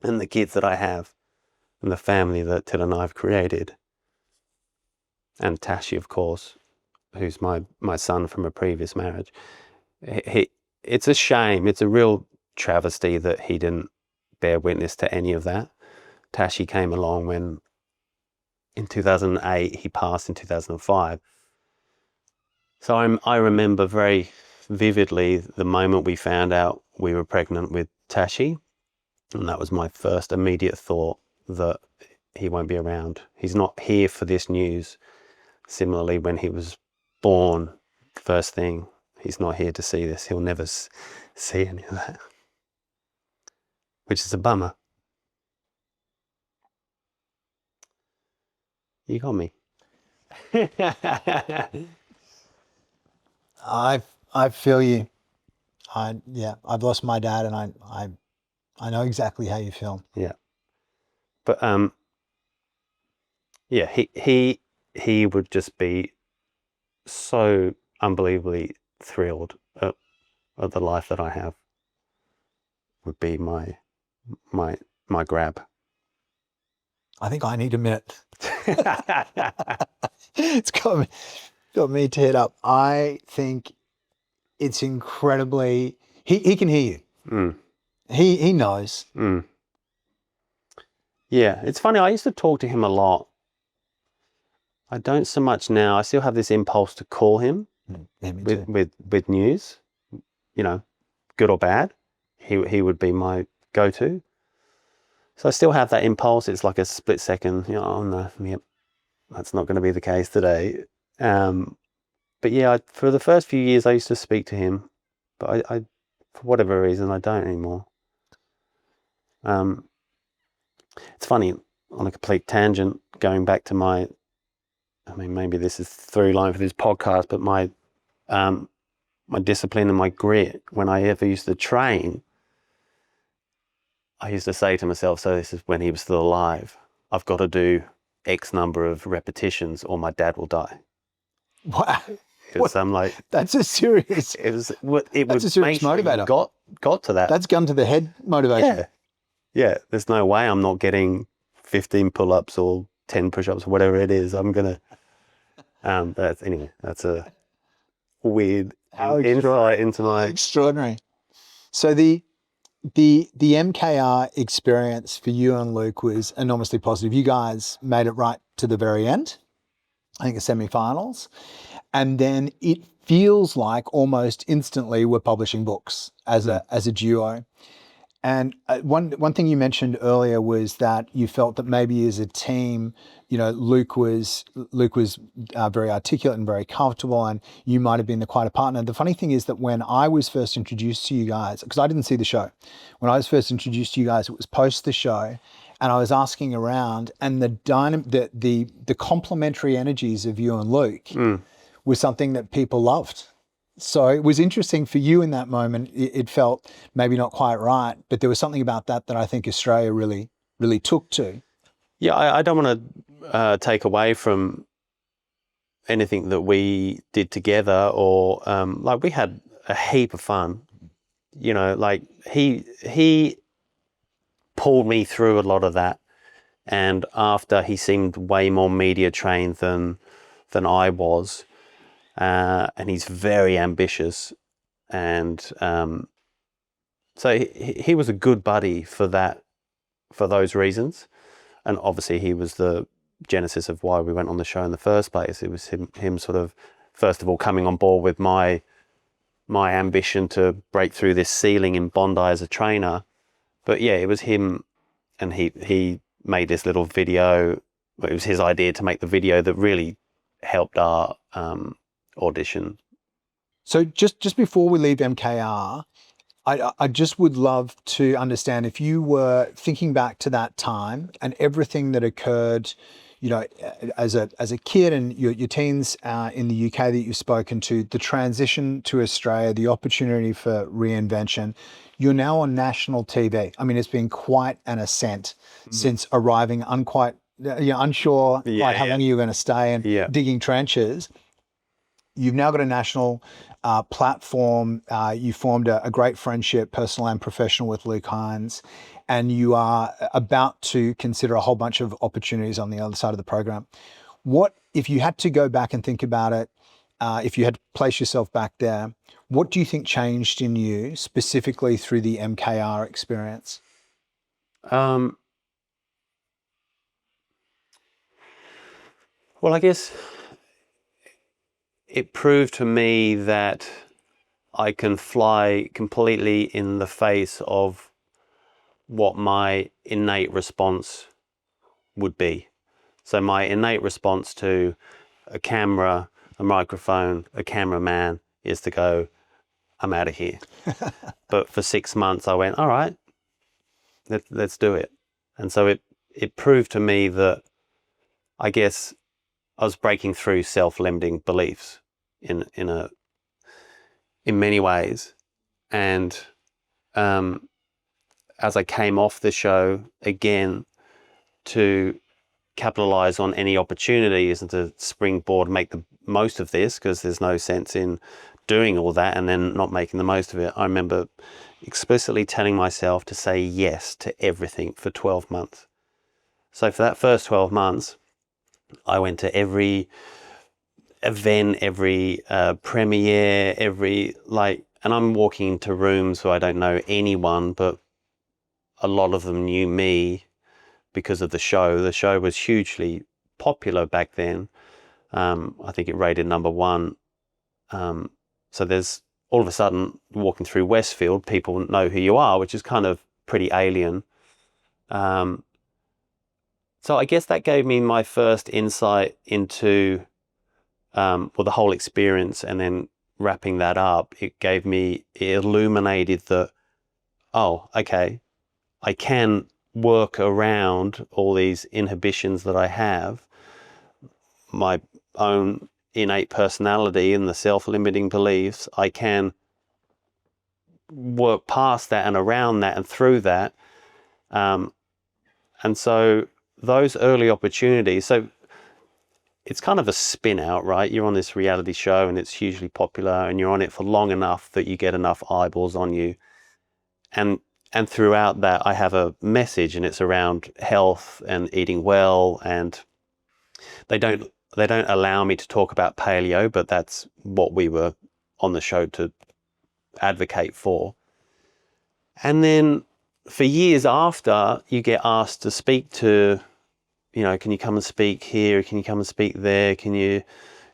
and the kids that I have, and the family that Till and I have created, and Tashi, of course, who's my son from a previous marriage. It's a shame. It's a real travesty that he didn't bear witness to any of that. Tashi came along when, in 2008, he passed in 2005. So I remember very vividly the moment we found out we were pregnant with Tashi, and that was my first immediate thought, that he won't be around. He's not here for this news. Similarly, when he was born, first thing, he's not here to see this. He'll never see any of that, which is a bummer. You got me. I feel you. I've lost my dad, and I know exactly how you feel. Yeah. But he would just be so unbelievably thrilled at the life that I have. Would be my grab. I think I need a minute. It's got me teared up. I think it's incredibly. He can hear you. He knows. Yeah, it's funny. I used to talk to him a lot. I don't so much now. I still have this impulse to call him with news, good or bad. He would be my go-to. So I still have that impulse. It's like a split second, oh no, yep, that's not going to be the case today. But yeah, for the first few years I used to speak to him, but I for whatever reason, I don't anymore. It's funny, on a complete tangent, going back to my I mean, maybe this is through line for this podcast, but my discipline and my grit, when I ever used to train, I used to say to myself, so this is when he was still alive, I've got to do X number of repetitions or my dad will die. Wow. Because I'm like, That's a serious, it that's a would serious make sure you motivator. got to that. That's gun to the head motivation. Yeah. Yeah. There's no way I'm not getting 15 pull-ups or 10 push-ups, whatever it is. I'm going to, that's a weird insight into my... Extraordinary. So the MKR experience for you and Luke was enormously positive. You guys made it right to the very end, I think the semi-finals. And then it feels like almost instantly we're publishing books as a duo. And one thing you mentioned earlier was that you felt that maybe as a team, you know, Luke was very articulate and very comfortable, and you might have been quite a partner. The funny thing is that when I was first introduced to you guys, because I didn't see the show, when I was first introduced to you guys, it was post the show, and I was asking around, and the complementary energies of you and Luke was something that people loved. So it was interesting for you in that moment. It felt maybe not quite right, but there was something about that I think Australia really, really took to. Yeah, I don't want to take away from anything that we did together, or like we had a heap of fun. You know, like he pulled me through a lot of that, and after he seemed way more media trained than I was. And he's very ambitious, and so he was a good buddy for those reasons, and obviously he was the genesis of why we went on the show in the first place. It was him sort of first of all coming on board with my ambition to break through this ceiling in Bondi as a trainer, but yeah, it was him, and he made this little video. It was his idea to make the video that really helped our audition. So just before we leave MKR, I just would love to understand if you were thinking back to that time and everything that occurred, you know, as a kid and your teens in the UK that you've spoken to, the transition to Australia, the opportunity for Reinvention. You're now on national TV. I mean, it's been quite an ascent since arriving unsure quite how long you're going to stay and digging trenches. You've now got a national platform. You formed a great friendship, personal and professional, with Luke Hines, and you are about to consider a whole bunch of opportunities on the other side of the program. What, if you had to go back and think about it, if you had to place yourself back there, what do you think changed in you specifically through the MKR experience? Well, I guess it proved to me that I can fly completely in the face of what my innate response would be. So my innate response to a camera, a microphone, a cameraman is to go, I'm out of here. But for 6 months I went, all right, let's do it. And so it proved to me that I guess I was breaking through self-limiting beliefs in many ways. And as I came off the show again to capitalize on any opportunities and to springboard, make the most of this, because there's no sense in doing all that and then not making the most of it. I remember explicitly telling myself to say yes to everything for 12 months. So for that first 12 months, I went to every event, every premiere, and I'm walking into rooms where I don't know anyone, but a lot of them knew me because of the show. The show was hugely popular back then. I think it rated #1. So there's all of a sudden walking through Westfield, people know who you are, which is kind of pretty alien. So I guess that gave me my first insight into the whole experience, and then wrapping that up, it illuminated that, oh, okay, I can work around all these inhibitions that I have. My own innate personality and the self-limiting beliefs, I can work past that and around that and through that. And so those early opportunities, so it's kind of a spin out, right? You're on this reality show and it's hugely popular and you're on it for long enough that you get enough eyeballs on you. And throughout that, I have a message, and it's around health and eating well. And they don't allow me to talk about paleo, but that's what we were on the show to advocate for. And then for years after, you get asked to speak to, you know, can you come and speak here? Can you come and speak there? Can you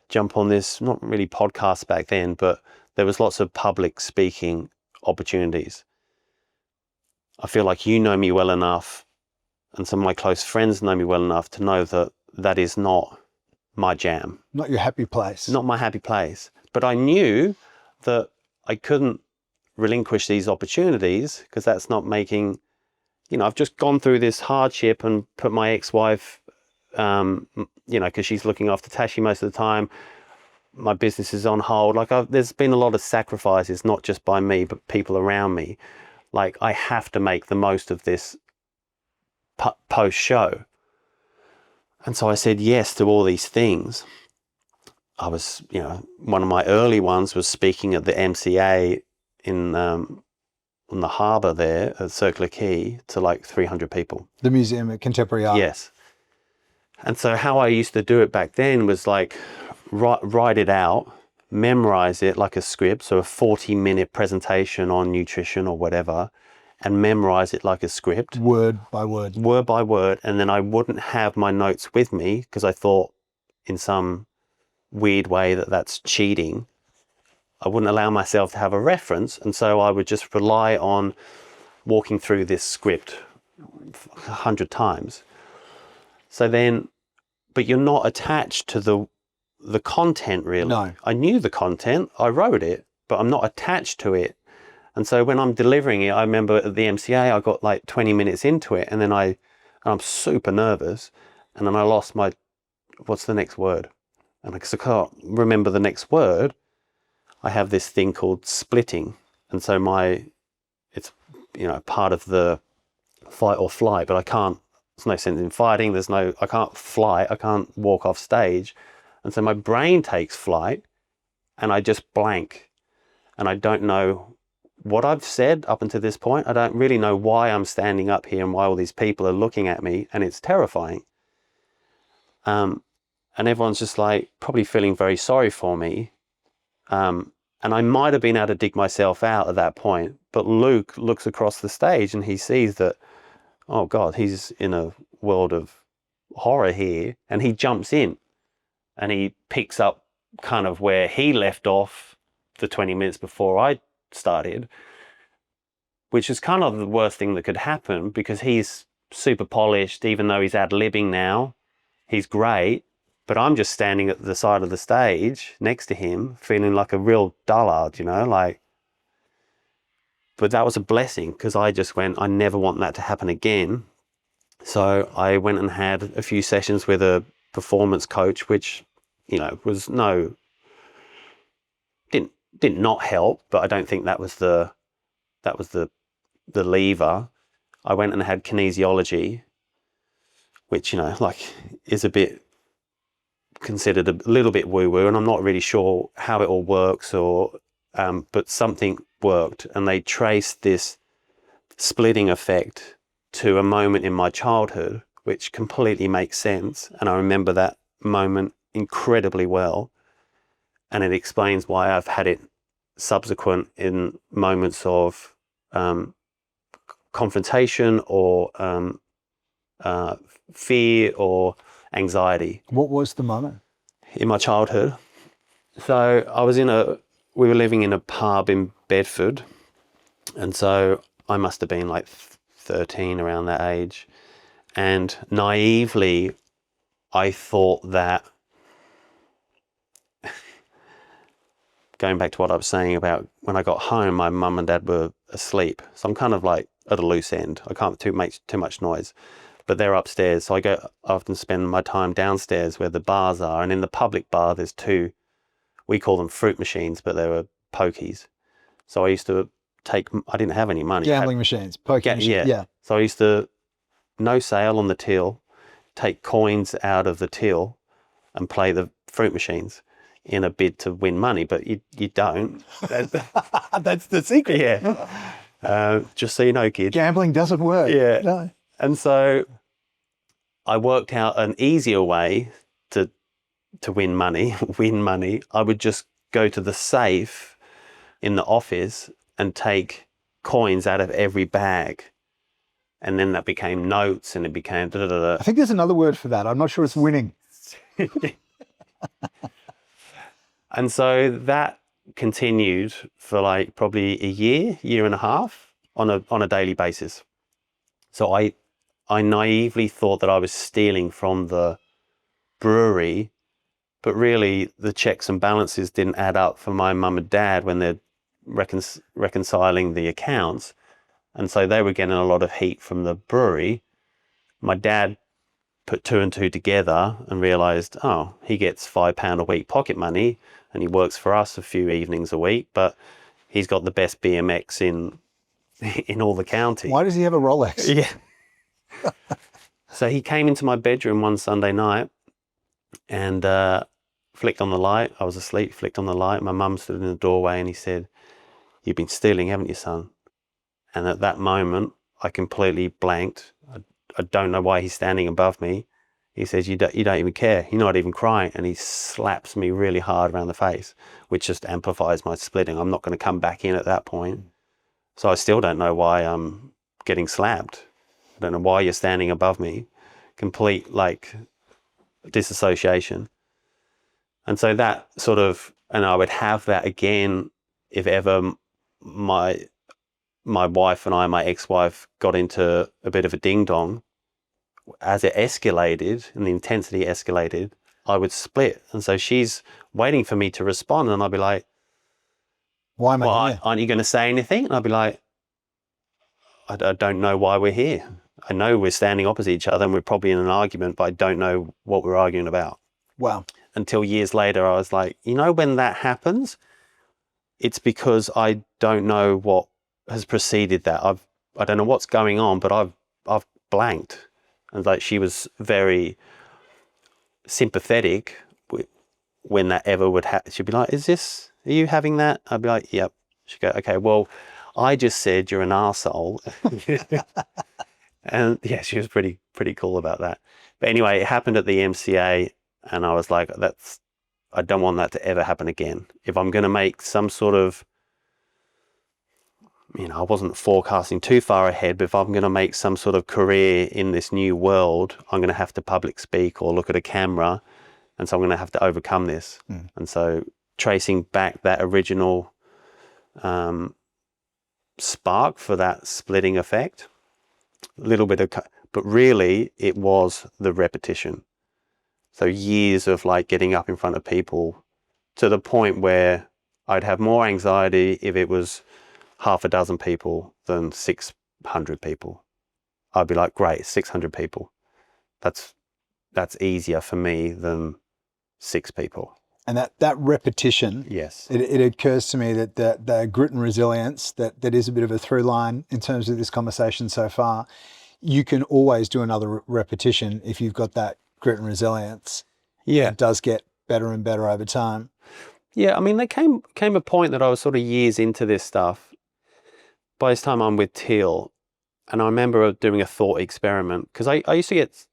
jump on this? Not really podcasts back then, but there was lots of public speaking opportunities. I feel like you know me well enough, and some of my close friends know me well enough to know that that is not my jam. Not your happy place. Not my happy place. But I knew that I couldn't relinquish these opportunities because that's not making, you know, I've just gone through this hardship and put my ex-wife, you know, because she's looking after Tashi most of the time. My business is on hold. Like there's been a lot of sacrifices, not just by me, but people around me. Like I have to make the most of this post-show. And so I said yes to all these things. I was, you know, one of my early ones was speaking at the MCA in on the harbour there at Circular Quay to like 300 people. The Museum of Contemporary Art. Yes. And so how I used to do it back then was like write it out, memorize it like a script, so a 40-minute presentation on nutrition or whatever, and memorize it like a script. Word by word. Word by word. And then I wouldn't have my notes with me because I thought in some weird way that that's cheating. I wouldn't allow myself to have a reference. And so I would just rely on walking through this script 100 times. So then, but you're not attached to the content really. No. I knew the content, I wrote it, but I'm not attached to it. And so when I'm delivering it, I remember at the MCA, I got like 20 minutes into it and then I'm super nervous. And then I lost my, what's the next word? And because I can't remember the next word, I have this thing called splitting. And so it's, you know, part of the fight or flight, but I can't, there's no sense in fighting. I can't fly. I can't walk off stage. And so my brain takes flight and I just blank. And I don't know what I've said up until this point. I don't really know why I'm standing up here and why all these people are looking at me, and it's terrifying. And everyone's just like probably feeling very sorry for me. And I might have been able to dig myself out at that point, but Luke looks across the stage and he sees that, oh God, he's in a world of horror here, and he jumps in and he picks up kind of where he left off the 20 minutes before I started, which is kind of the worst thing that could happen because he's super polished, even though he's ad-libbing now. He's great, but I'm just standing at the side of the stage next to him, feeling like a real dullard, you know, like. But that was a blessing because I just went, I never want that to happen again. So I went and had a few sessions with a performance coach, which, you know, was didn't not help, but I don't think that was the lever. I went and had kinesiology, which, you know, like is a bit considered a little bit woo-woo, and I'm not really sure how it all works or but something worked, and they traced this splitting effect to a moment in my childhood, which completely makes sense. And I remember that moment incredibly well. And it explains why I've had it subsequent in moments of confrontation or fear or anxiety. What was the moment? In my childhood. So we were living in a pub in Bedford. And so I must have been like 13, around that age. And naively, I thought that, going back to what I was saying about when I got home, my mum and dad were asleep. So I'm kind of like at a loose end. I can't make too much noise. but they're upstairs. So I often spend my time downstairs where the bars are. And in the public bar, there's two, we call them fruit machines, but they were pokies. So I used to I didn't have any money. Gambling machines, poker machines. Yeah. So I used to, no sale on the till, take coins out of the till and play the fruit machines in a bid to win money, but you don't. That's the secret. Yeah. Just so you know, kid. Gambling doesn't work. Yeah. No. And so I worked out an easier way to win money. I would just go to the safe in the office and take coins out of every bag. And then that became notes, and it became da da da. I think there's another word for that. I'm not sure it's winning. And so that continued for like probably a year and a half on a daily basis. So I naively thought that I was stealing from the brewery, but really the checks and balances didn't add up for my mum and dad when they're reconciling the accounts. And so they were getting a lot of heat from the brewery. My dad put two and two together and realized, oh, he gets £5 a week pocket money and he works for us a few evenings a week, but he's got the best BMX in all the county. Why does he have a Rolex? Yeah. So he came into my bedroom one Sunday night and flicked on the light. I was asleep, flicked on the light. My mum stood in the doorway and he said, "You've been stealing, haven't you, son?" And at that moment, I completely blanked. I don't know why he's standing above me. He says, you don't even care. You're not even crying. And he slaps me really hard around the face, which just amplifies my splitting. I'm not going to come back in at that point. So I still don't know why I'm getting slapped. I don't know why you're standing above me. Complete like disassociation. And so that sort of, and I would have that again if ever my wife and I, my ex-wife, got into a bit of a ding-dong. As it escalated and the intensity escalated, I would split. And so she's waiting for me to respond, and I'd be like, why am I here? Aren't you going to say anything? And I'd be like, I don't know why we're here. I know we're standing opposite each other and we're probably in an argument, but I don't know what we're arguing about. Wow. Until years later, I was like, when that happens, it's because I don't know what has preceded that. I don't know what's going on, but I've blanked. And like, she was very sympathetic when that ever would happen. She'd be like, are you having that? I'd be like, yep. She'd go, okay, well, I just said you're an arsehole. And yeah, she was pretty cool about that. But anyway, it happened at the MCA, and I was like, I don't want that to ever happen again. If I'm going to make some sort of, I wasn't forecasting too far ahead, but if I'm going to make some sort of career in this new world, I'm going to have to public speak or look at a camera. And so I'm going to have to overcome this. Mm. And so tracing back that original spark for that splitting effect, a little bit of, but really it was the repetition. So years of like getting up in front of people to the point where I'd have more anxiety if it was half a dozen people than 600 people. I'd be like, great, 600 people. That's easier for me than 6 people. And that repetition, yes, it occurs to me that the grit and resilience that is a bit of a through line in terms of this conversation so far. You can always do another repetition if you've got that grit and resilience. Yeah, it does get better and better over time. Yeah, there came a point that I was sort of years into this stuff. By this time I'm with Teal, and I remember doing a thought experiment, because I used to get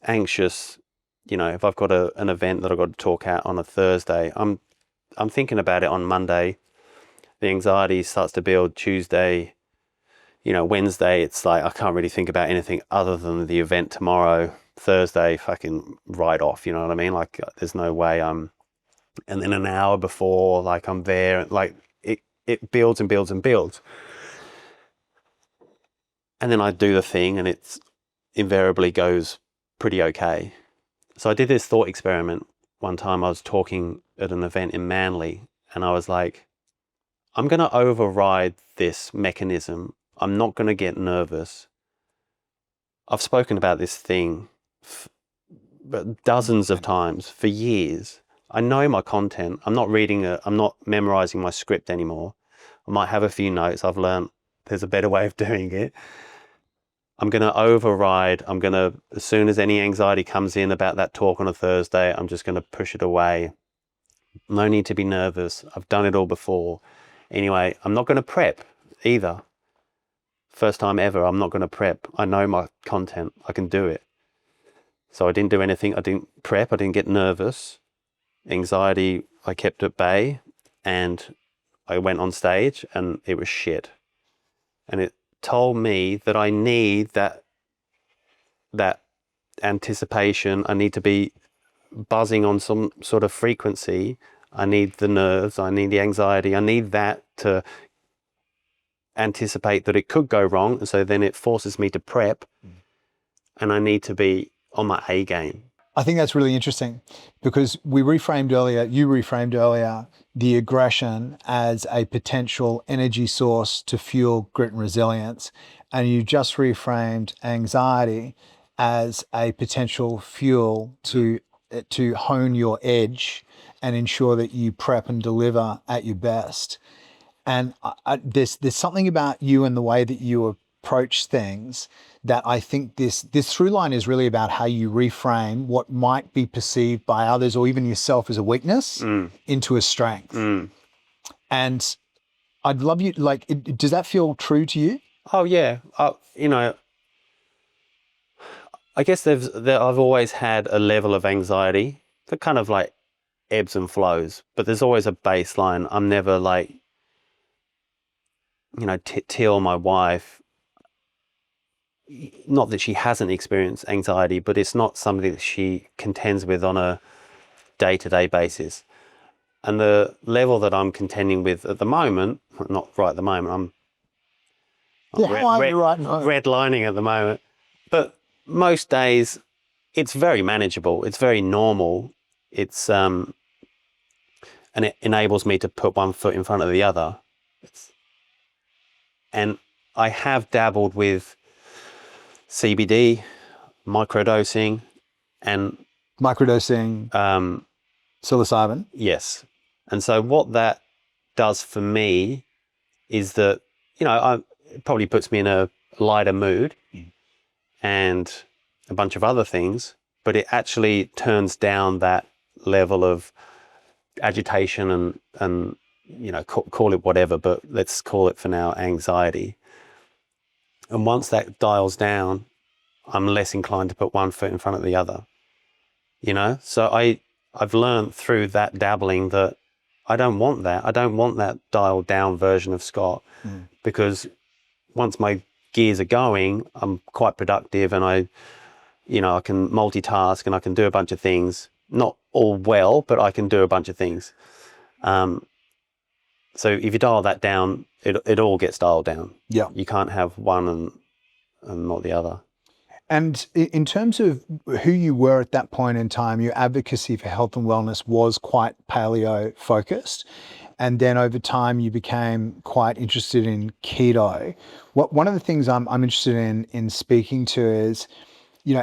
anxious, if I've got an event that I've got to talk at on a Thursday, I'm thinking about it on Monday, the anxiety starts to build. Tuesday, Wednesday, it's like I can't really think about anything other than the event tomorrow. Thursday, fucking write off, you know what I mean? Like, there's no way and then an hour before, like, I'm there, like, it builds and builds and builds. And then I do the thing and it's invariably goes pretty okay. So I did this thought experiment one time. I was talking at an event in Manly and I was like, I'm going to override this mechanism. I'm not going to get nervous. I've spoken about this thing dozens of times for years. I know my content. I'm not I'm not memorizing my script anymore. I might have a few notes. I've learned there's a better way of doing it. I'm going to override. As soon as any anxiety comes in about that talk on a Thursday, I'm just going to push it away. No need to be nervous. I've done it all before. Anyway, I'm not going to prep either. First time ever, I'm not going to prep. I know my content. I can do it. So I didn't do anything. I didn't prep. I didn't get nervous. Anxiety, I kept at bay, and I went on stage and it was shit. And it told me that I need that anticipation. I need to be buzzing on some sort of frequency. I need the nerves. I need the anxiety. I need that to anticipate that it could go wrong. And so then it forces me to prep, and I need to be on my A game. I think that's really interesting because you reframed earlier the aggression as a potential energy source to fuel grit and resilience. And you just reframed anxiety as a potential fuel to hone your edge and ensure that you prep and deliver at your best. And there's something about you and the way that you approach things that I think this through line is really about how you reframe what might be perceived by others or even yourself as a weakness into a strength. And I'd love you, does that feel true to you? Oh yeah. I guess I've always had a level of anxiety that kind of like ebbs and flows, but there's always a baseline. I'm never like, Teal, my wife, not that she hasn't experienced anxiety, but it's not something that she contends with on a day-to-day basis. And the level that I'm contending with at the moment, not right at the moment, redlining at the moment, but most days it's very manageable. It's very normal. It's and it enables me to put one foot in front of the other. And I have dabbled with CBD, microdosing, psilocybin. Yes. And so what that does for me is that, it probably puts me in a lighter mood and a bunch of other things, but it actually turns down that level of agitation and call it whatever, but let's call it for now anxiety. And once that dials down, I'm less inclined to put one foot in front of the other, So I've learned through that dabbling that I don't want that. I don't want that dialed down version of Scott because once my gears are going, I'm quite productive and I can multitask and I can do a bunch of things. Not all well, but I can do a bunch of things. So if you dial that down, it all gets dialed down. Yeah. You can't have one and not the other. And in terms of who you were at that point in time, your advocacy for health and wellness was quite paleo focused. And then over time, you became quite interested in keto. One of the things I'm interested in speaking to is,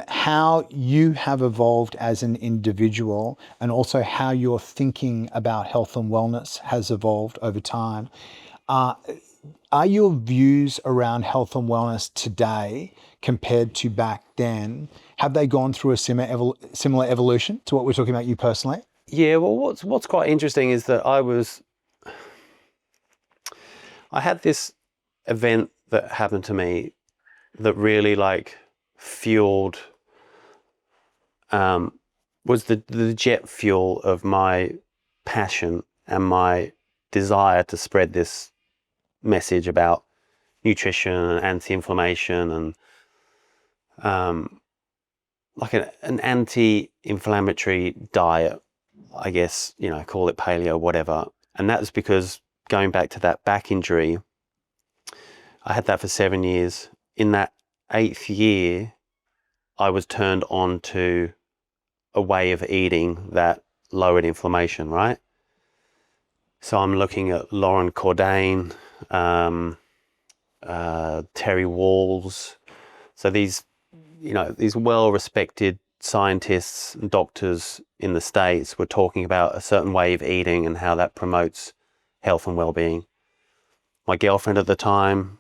how you have evolved as an individual and also how your thinking about health and wellness has evolved over time. Are your views around health and wellness today compared to back then, have they gone through a similar evolution to what we're talking about you personally? Yeah, well, what's quite interesting is that I had this event that happened to me that really fueled, was the jet fuel of my passion and my desire to spread this message about nutrition and anti-inflammation and an anti-inflammatory diet, I guess, call it paleo, whatever. And that's because going back to that back injury, I had that for 7 years. In that 8th year, I was turned on to a way of eating that lowered inflammation, right? So I'm looking at Lauren Cordain, Terry Walls. So these these well-respected scientists and doctors in the States were talking about a certain way of eating and how that promotes health and well-being. My girlfriend at the time,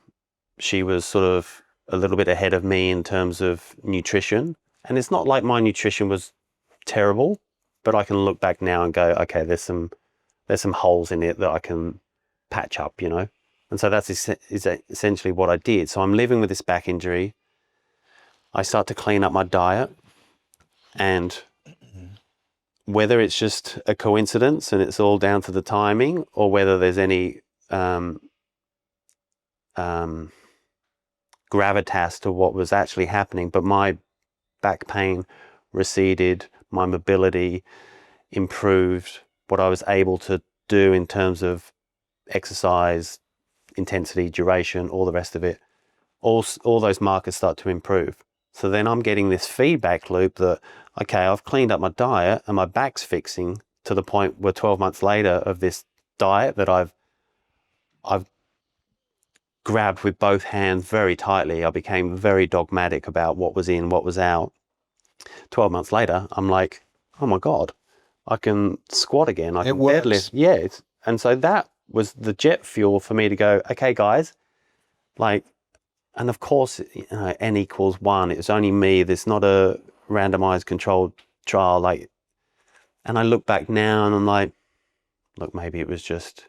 she was sort of a little bit ahead of me in terms of nutrition. And it's not like my nutrition was terrible, but I can look back now and go, okay, there's some holes in it that I can patch up, And so that's essentially what I did. So I'm living with this back injury. I start to clean up my diet, and whether it's just a coincidence and it's all down to the timing, or whether there's any gravitas to what was actually happening, but my back pain receded, my mobility improved, what I was able to do in terms of exercise, intensity, duration, all the rest of it, all those markers start to improve. So then I'm getting this feedback loop that, okay, I've cleaned up my diet and my back's fixing, to the point where 12 months later of this diet that I've grabbed with both hands very tightly. I became very dogmatic about what was in, what was out. 12 months later, I'm like, oh my God, I can squat again. I can deadlift. Yeah. And so that was the jet fuel for me to go, okay, guys, and of course, N equals 1. It was only me. There's not a randomized controlled trial. And I look back now and I'm like, look, maybe it was just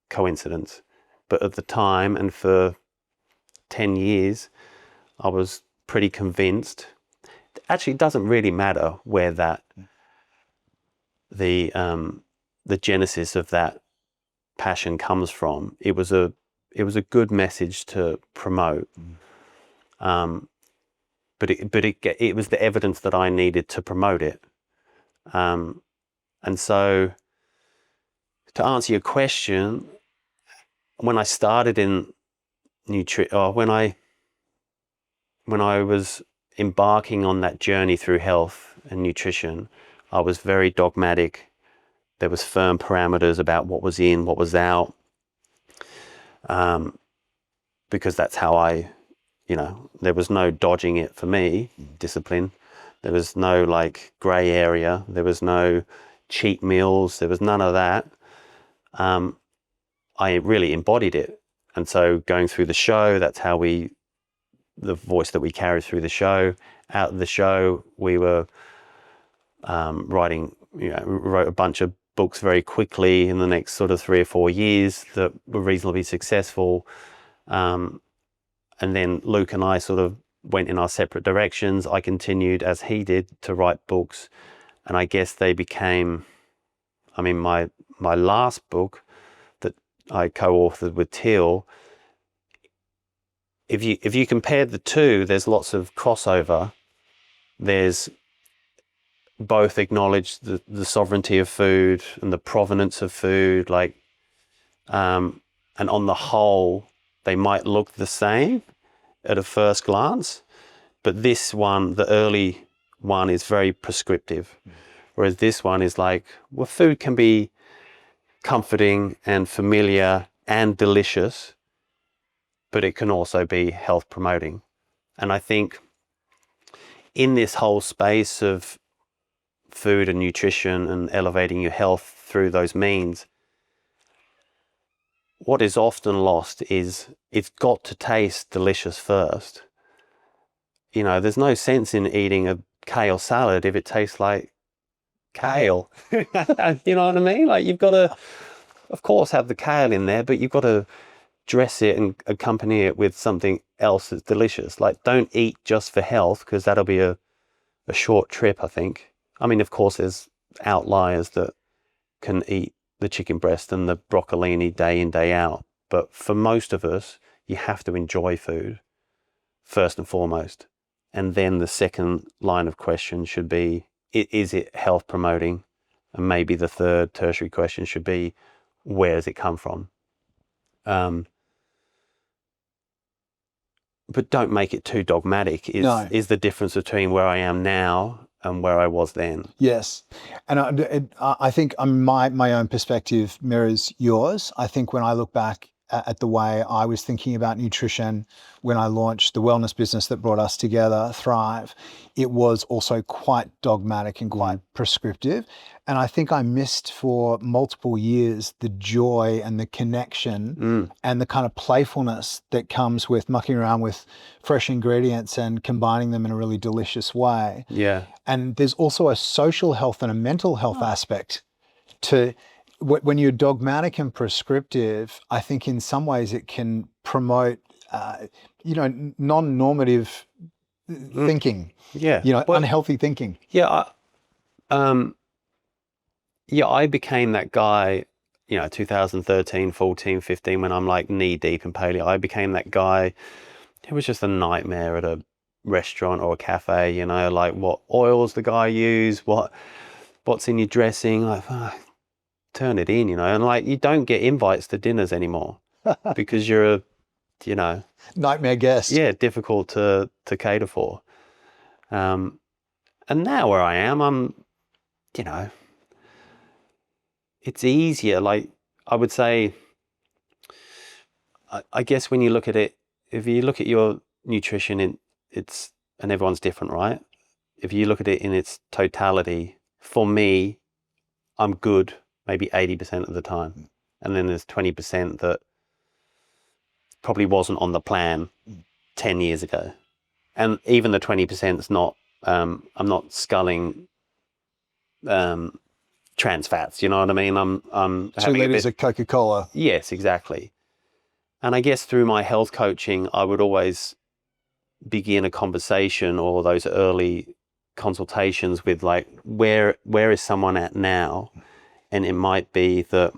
coincidence. But at the time, and for 10 years, I was pretty convinced. Actually, it doesn't really matter where the genesis of that passion comes from. It was a good message to promote. But it was the evidence that I needed to promote it. And so, to answer your question, when I started in when I was embarking on that journey through health and nutrition, I was very dogmatic. There was firm parameters about what was in, what was out, because that's how there was no dodging it for me, discipline. There was no grey area. There was no cheat meals. There was none of that. I really embodied it. And so going through the show, that's how the voice that we carried through the show. Out of the show, we were wrote a bunch of books very quickly in the next sort of 3 or 4 years that were reasonably successful. And then Luke and I sort of went in our separate directions. I continued, as he did, to write books. And I guess they became, my last book that I co-authored with Teal, if you compare the two, there's lots of crossover. There's both acknowledge the sovereignty of food and the provenance of food, and on the whole, they might look the same at a first glance, but this one, the early one, is very prescriptive, whereas this one is food can be comforting and familiar and delicious, but it can also be health promoting. And I think in this whole space of food and nutrition and elevating your health through those means, what is often lost is it's got to taste delicious first. There's no sense in eating a kale salad if it tastes like kale. You know what I mean? You've got to, of course, have the kale in there, but you've got to dress it and accompany it with something else that's delicious. Don't eat just for health, because that'll be a short trip, I think. Of course, there's outliers that can eat the chicken breast and the broccolini day in, day out. But for most of us, you have to enjoy food first and foremost. And then the second line of question should be, is it health promoting? And maybe the third tertiary question should be, where does it come from? But don't make it too dogmatic is the difference between where I am now and where I was then. Yes. And I think my own perspective mirrors yours. I think when I look back at the way I was thinking about nutrition when I launched the wellness business that brought us together, Thrive. It was also quite dogmatic and quite prescriptive. And I think I missed for multiple years the joy and the connection and the kind of playfulness that comes with mucking around with fresh ingredients and combining them in a really delicious way. Yeah. And there's also a social health and a mental health aspect to when you're dogmatic and prescriptive. I think in some ways it can promote, non-normative thinking. Yeah. Unhealthy thinking. Yeah. I became that guy, 2013, 14, 15, when I'm like knee deep in paleo. I became that guy. It was just a nightmare at a restaurant or a cafe, like what oils the guy used, what's in your dressing, like, turn it in, and like you don't get invites to dinners anymore because you're a, nightmare guest. Yeah, difficult to cater for. And now where I am, I'm, it's easier. Like I would say, I guess when you look at it, if you look at your nutrition and everyone's different, right? If you look at it in its totality, for me, I'm good maybe 80% of the time. And then there's 20% that probably wasn't on the plan 10 years ago. And even the 20% is not, I'm not sculling trans fats, you know what I mean? I'm 2 liters of Coca-Cola. Yes, exactly. And I guess through my health coaching, I would always begin a conversation or those early consultations with like, where is someone at now? And it might be that,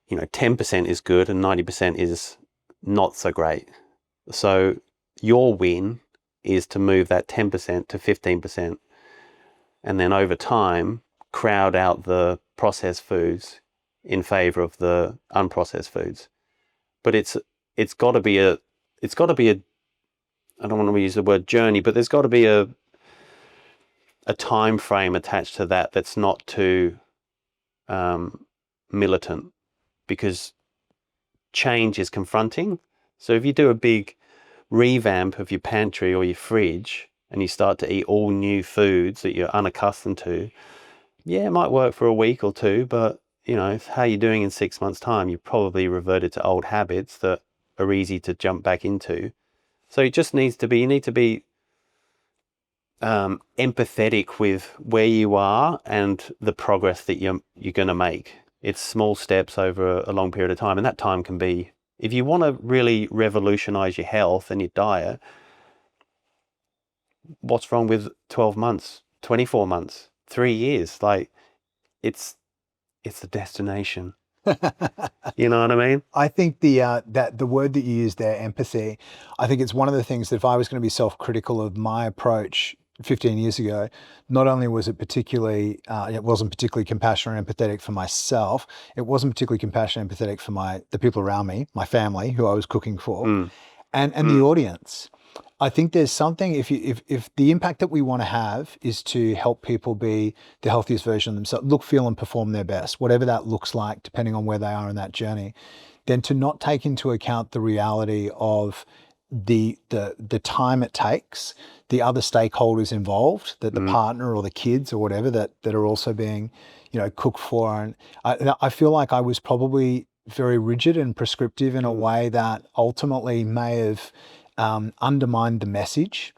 10% is good and 90% is not so great. So your win is to move that 10% to 15%. And then over time, crowd out the processed foods in favor of the unprocessed foods. But it's got to be a, I don't want to use the word journey, but there's got to be a time frame attached to that that's not too militant, because change is confronting. So if you do a big revamp of your pantry or your fridge and you start to eat all new foods that you're unaccustomed to, yeah, it might work for a week or two, but how you're doing in 6 months' time, you probably reverted to old habits that are easy to jump back into. So it just needs to be, you need to be empathetic with where you are and the progress that you're going to make. It's small steps over a long period of time, and that time can be, if you want to really revolutionize your health and your diet, what's wrong with 12 months, 24 months, 3 years? Like it's the destination. You know what I mean? I think that the word that you used there, empathy, I think it's one of the things that if I was going to be self-critical of my approach 15 years ago, not only was it it wasn't particularly compassionate or empathetic for myself, it wasn't particularly compassionate and empathetic for the people around me, my family, who I was cooking for, and the audience. I think there's something, if the impact that we want to have is to help people be the healthiest version of themselves, look, feel, and perform their best, whatever that looks like, depending on where they are in that journey, then to not take into account the reality of the time it takes, the other stakeholders involved, that the partner or the kids or whatever that are also being, cooked for. And I feel like I was probably very rigid and prescriptive in a way that ultimately may have undermined the message.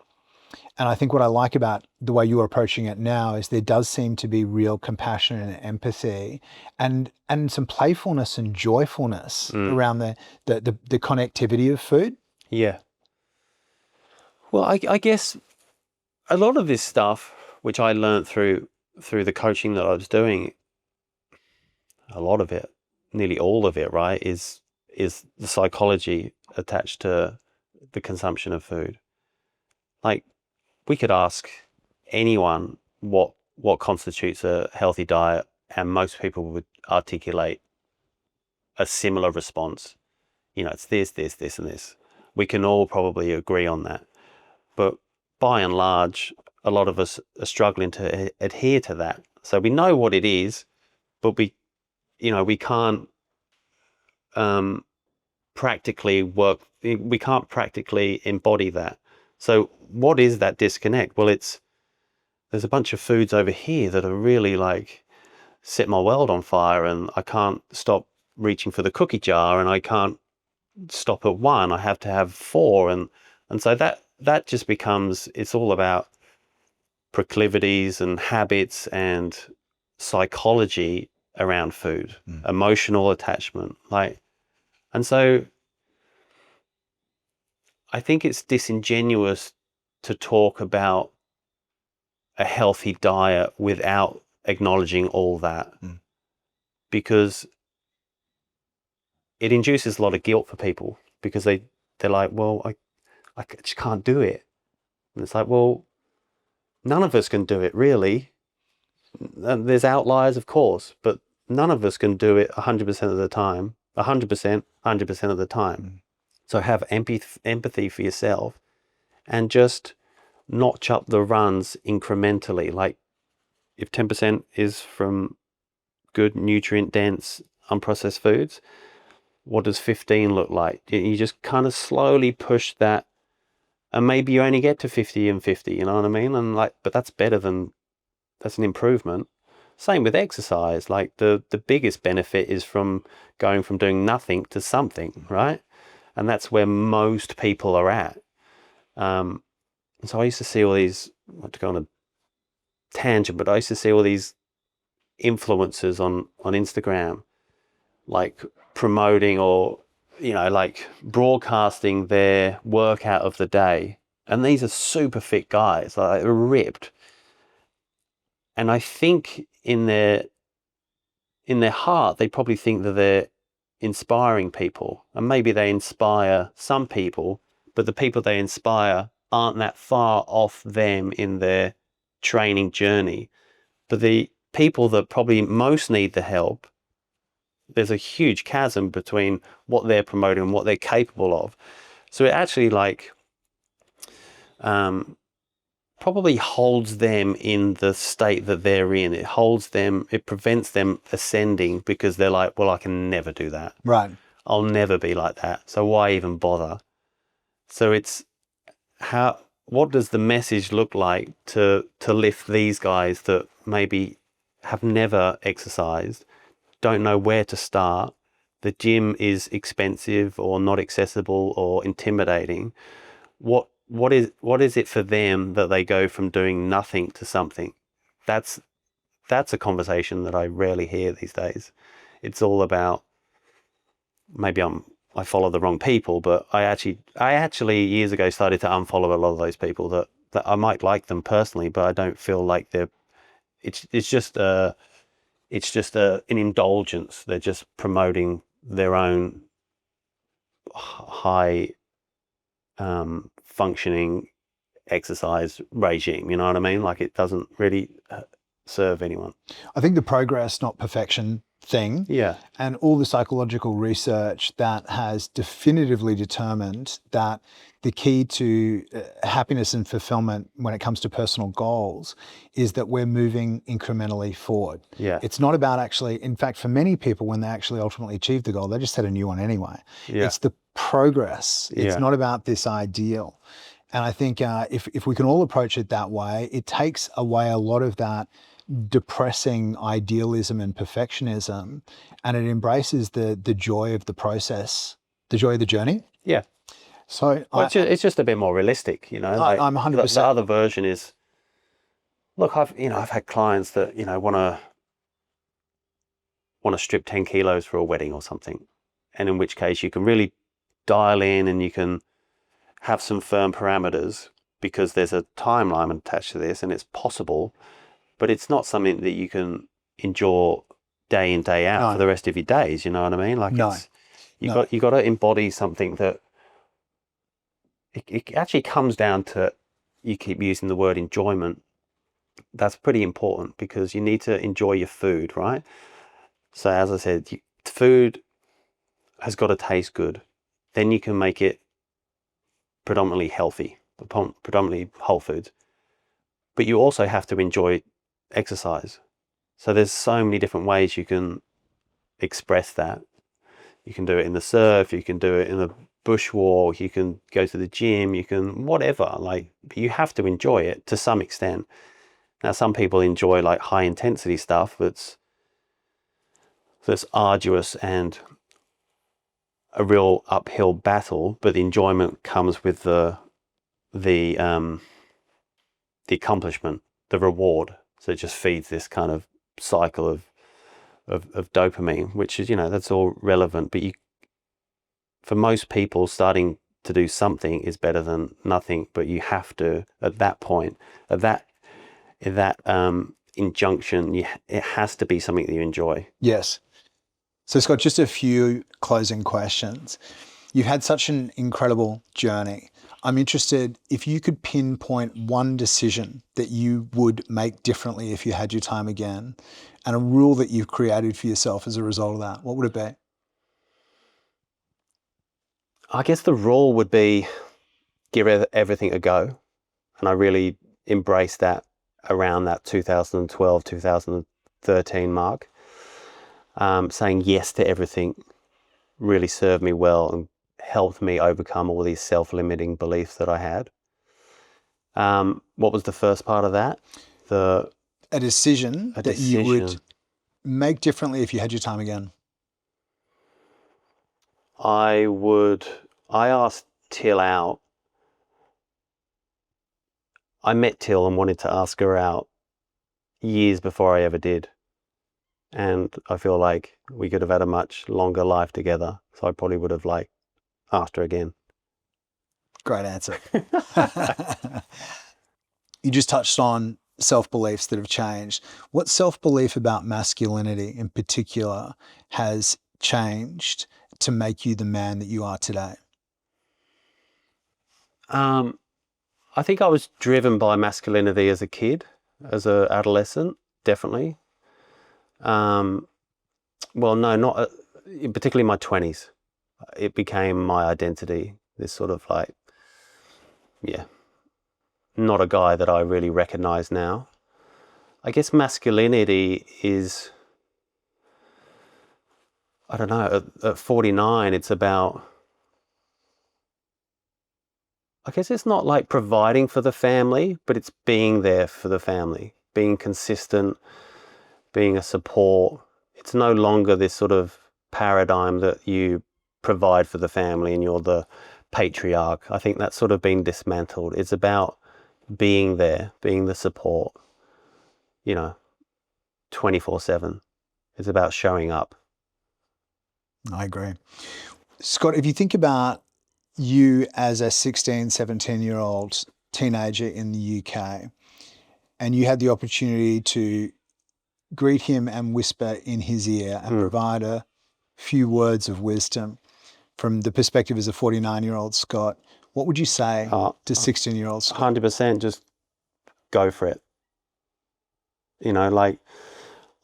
And I think what I like about the way you're approaching it now is there does seem to be real compassion and empathy and some playfulness and joyfulness around the connectivity of food. Yeah. Well, I guess a lot of this stuff, which I learned through the coaching that I was doing, a lot of it, nearly all of it, right, is the psychology attached to the consumption of food. Like, we could ask anyone what constitutes a healthy diet, and most people would articulate a similar response. It's this, and this. We can all probably agree on that. But by and large, a lot of us are struggling to adhere to that. So we know what it is, but we can't practically work. We can't practically embody that. So what is that disconnect? Well, there's a bunch of foods over here that are really like set my world on fire, and I can't stop reaching for the cookie jar, and I can't stop at one. I have to have four, and so that just becomes, it's all about proclivities and habits and psychology around food, emotional attachment, like, and so I think it's disingenuous to talk about a healthy diet without acknowledging all that, because it induces a lot of guilt for people, because they're like, well, I just can't do it. And it's like, well, none of us can do it, really. There's outliers, of course, but none of us can do it 100% of the time, 100% of the time. So have empathy for yourself, and just notch up the runs incrementally. Like, if 10% is from good, nutrient dense, unprocessed foods, what does 15 look like? You just kind of slowly push that, and maybe you only get to 50 and 50, you know what I mean? And like, but that's an improvement. Same with exercise. Like, the biggest benefit is from going from doing nothing to something, right? And that's where most people are at. So I used to see all these, not to go on a tangent, but I used to see all these influencers on Instagram, like promoting, or, you know, like broadcasting their workout of the day. And these are super fit guys, like ripped. And I think in their heart, they probably think that they're inspiring people, and maybe they inspire some people, but the people they inspire aren't that far off them in their training journey. But the people that probably most need the help, there's a huge chasm between what they're promoting and what they're capable of. So it actually, like, probably holds them in the state that they're in. It holds them, it prevents them ascending, because they're like, well, I can never do that. Right. I'll never be like that. So why even bother? So it's what does the message look like to lift these guys that maybe have never exercised, don't know where to start, the gym is expensive or not accessible or intimidating. What is it for them that they go from doing nothing to something? That's a conversation that I rarely hear these days. It's all about, maybe I follow the wrong people, but I actually years ago started to unfollow a lot of those people that I might like them personally, but I don't feel like it's just an indulgence. They're just promoting their own high functioning exercise regime, you know what I mean? Like, it doesn't really serve anyone. I think the progress, not perfection thing, and all the psychological research that has definitively determined that the key to happiness and fulfillment when it comes to personal goals is that we're moving incrementally forward. It's not about actually, in fact, for many people, when they actually ultimately achieve the goal, they just set a new one anyway. It's the progress. It's not about this ideal. And I think if we can all approach it that way, it takes away a lot of that depressing idealism and perfectionism, and it embraces the joy of the process, the joy of the journey. So it's just a bit more realistic, you know. Like, I'm 100%. The other version is, look, I've had clients that, you know, want to strip 10 kilos for a wedding or something, and in which case you can really dial in and you can have some firm parameters, because there's a timeline attached to this and it's possible, but it's not something that you can endure day in, day out for the rest of your days, you know what I mean? Like, you got to embody something that it actually comes down to, you keep using the word enjoyment. That's pretty important, because you need to enjoy your food, right? So as I said, food has got to taste good. Then you can make it predominantly healthy, predominantly whole foods. But you also have to enjoy exercise. So there's so many different ways you can express that. You can do it in the surf, you can do it in a bushwalk, you can go to the gym, you can whatever, like you have to enjoy it to some extent. Now some people enjoy like high intensity stuff that's arduous and a real uphill battle, but the enjoyment comes with the accomplishment, the reward. So it just feeds this kind of cycle of dopamine, which is, that's all relevant. But for most people, starting to do something is better than nothing. But you have to, at that point, at that injunction, it has to be something that you enjoy. Yes. So Scott, just a few closing questions. You've had such an incredible journey. I'm interested if you could pinpoint one decision that you would make differently if you had your time again, and a rule that you've created for yourself as a result of that. What would it be? I guess the rule would be give everything a go. And I really embraced that around that 2012, 2013 mark. Saying yes to everything really served me well and helped me overcome all these self-limiting beliefs that I had. What was the first part of that? A decision that you would make differently if you had your time again. I asked Till out. I met Till and wanted to ask her out years before I ever did. And I feel like we could have had a much longer life together. So I probably would have asked her again. Great answer. You just touched on self-beliefs that have changed. What self-belief about masculinity in particular has changed to make you the man that you are today? I think I was driven by masculinity as a kid, as an adolescent, definitely. Well, no, not particularly in my 20s. It became my identity. This sort of not a guy that I really recognize now. I guess masculinity is, I don't know, at 49, it's about, I guess it's not like providing for the family, but it's being there for the family, being consistent, being a support. It's no longer this sort of paradigm that you provide for the family and you're the patriarch. I think that's sort of been dismantled. It's about being there, being the support, 24/7. It's about showing up. I agree. Scott, if you think about you as a 16, 17-year-old teenager in the UK, and you had the opportunity to greet him and whisper in his ear and provide a few words of wisdom from the perspective as a 49-year-old Scott, what would you say to 16-year-old Scott? 100%, just go for it.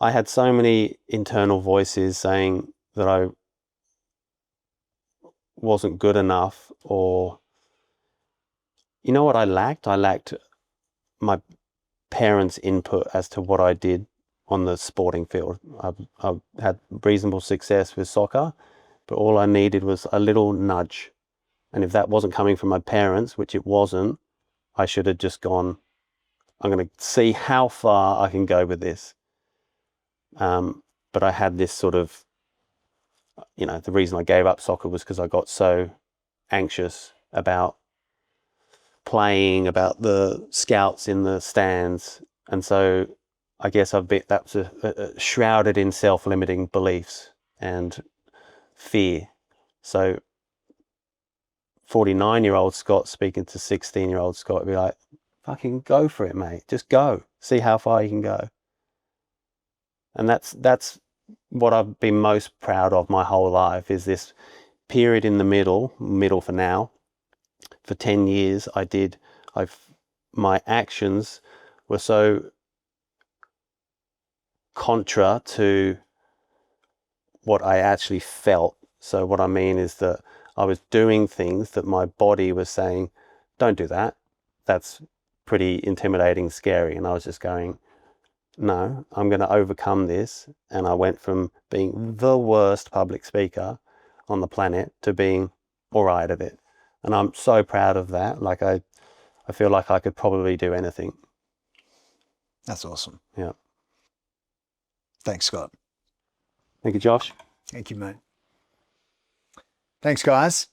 I had so many internal voices saying that I wasn't good enough, or you know what I lacked? I lacked my parents' input as to what I did on the sporting field. I've had reasonable success with soccer, but all I needed was a little nudge. And if that wasn't coming from my parents, which it wasn't, I should have just gone, I'm going to see how far I can go with this. But I had this sort of, the reason I gave up soccer was because I got so anxious about playing, about the scouts in the stands. And so I guess that was shrouded in self-limiting beliefs and fear. So 49-year-old Scott speaking to 16-year-old Scott would be like, fucking go for it, mate. Just go. See how far you can go. And that's what I've been most proud of my whole life, is this period in the middle for now. For 10 years my actions were so contra to what I actually felt. So what I mean is that I was doing things that my body was saying, don't do that. That's pretty intimidating, scary. And I was just going, no, I'm going to overcome this. And I went from being the worst public speaker. on the planet to being all right at it. And I'm so proud of that. Like I feel like I could probably do anything. That's awesome. Yeah. Thanks, Scott. Thank you, Josh. Thank you, mate. Thanks, guys.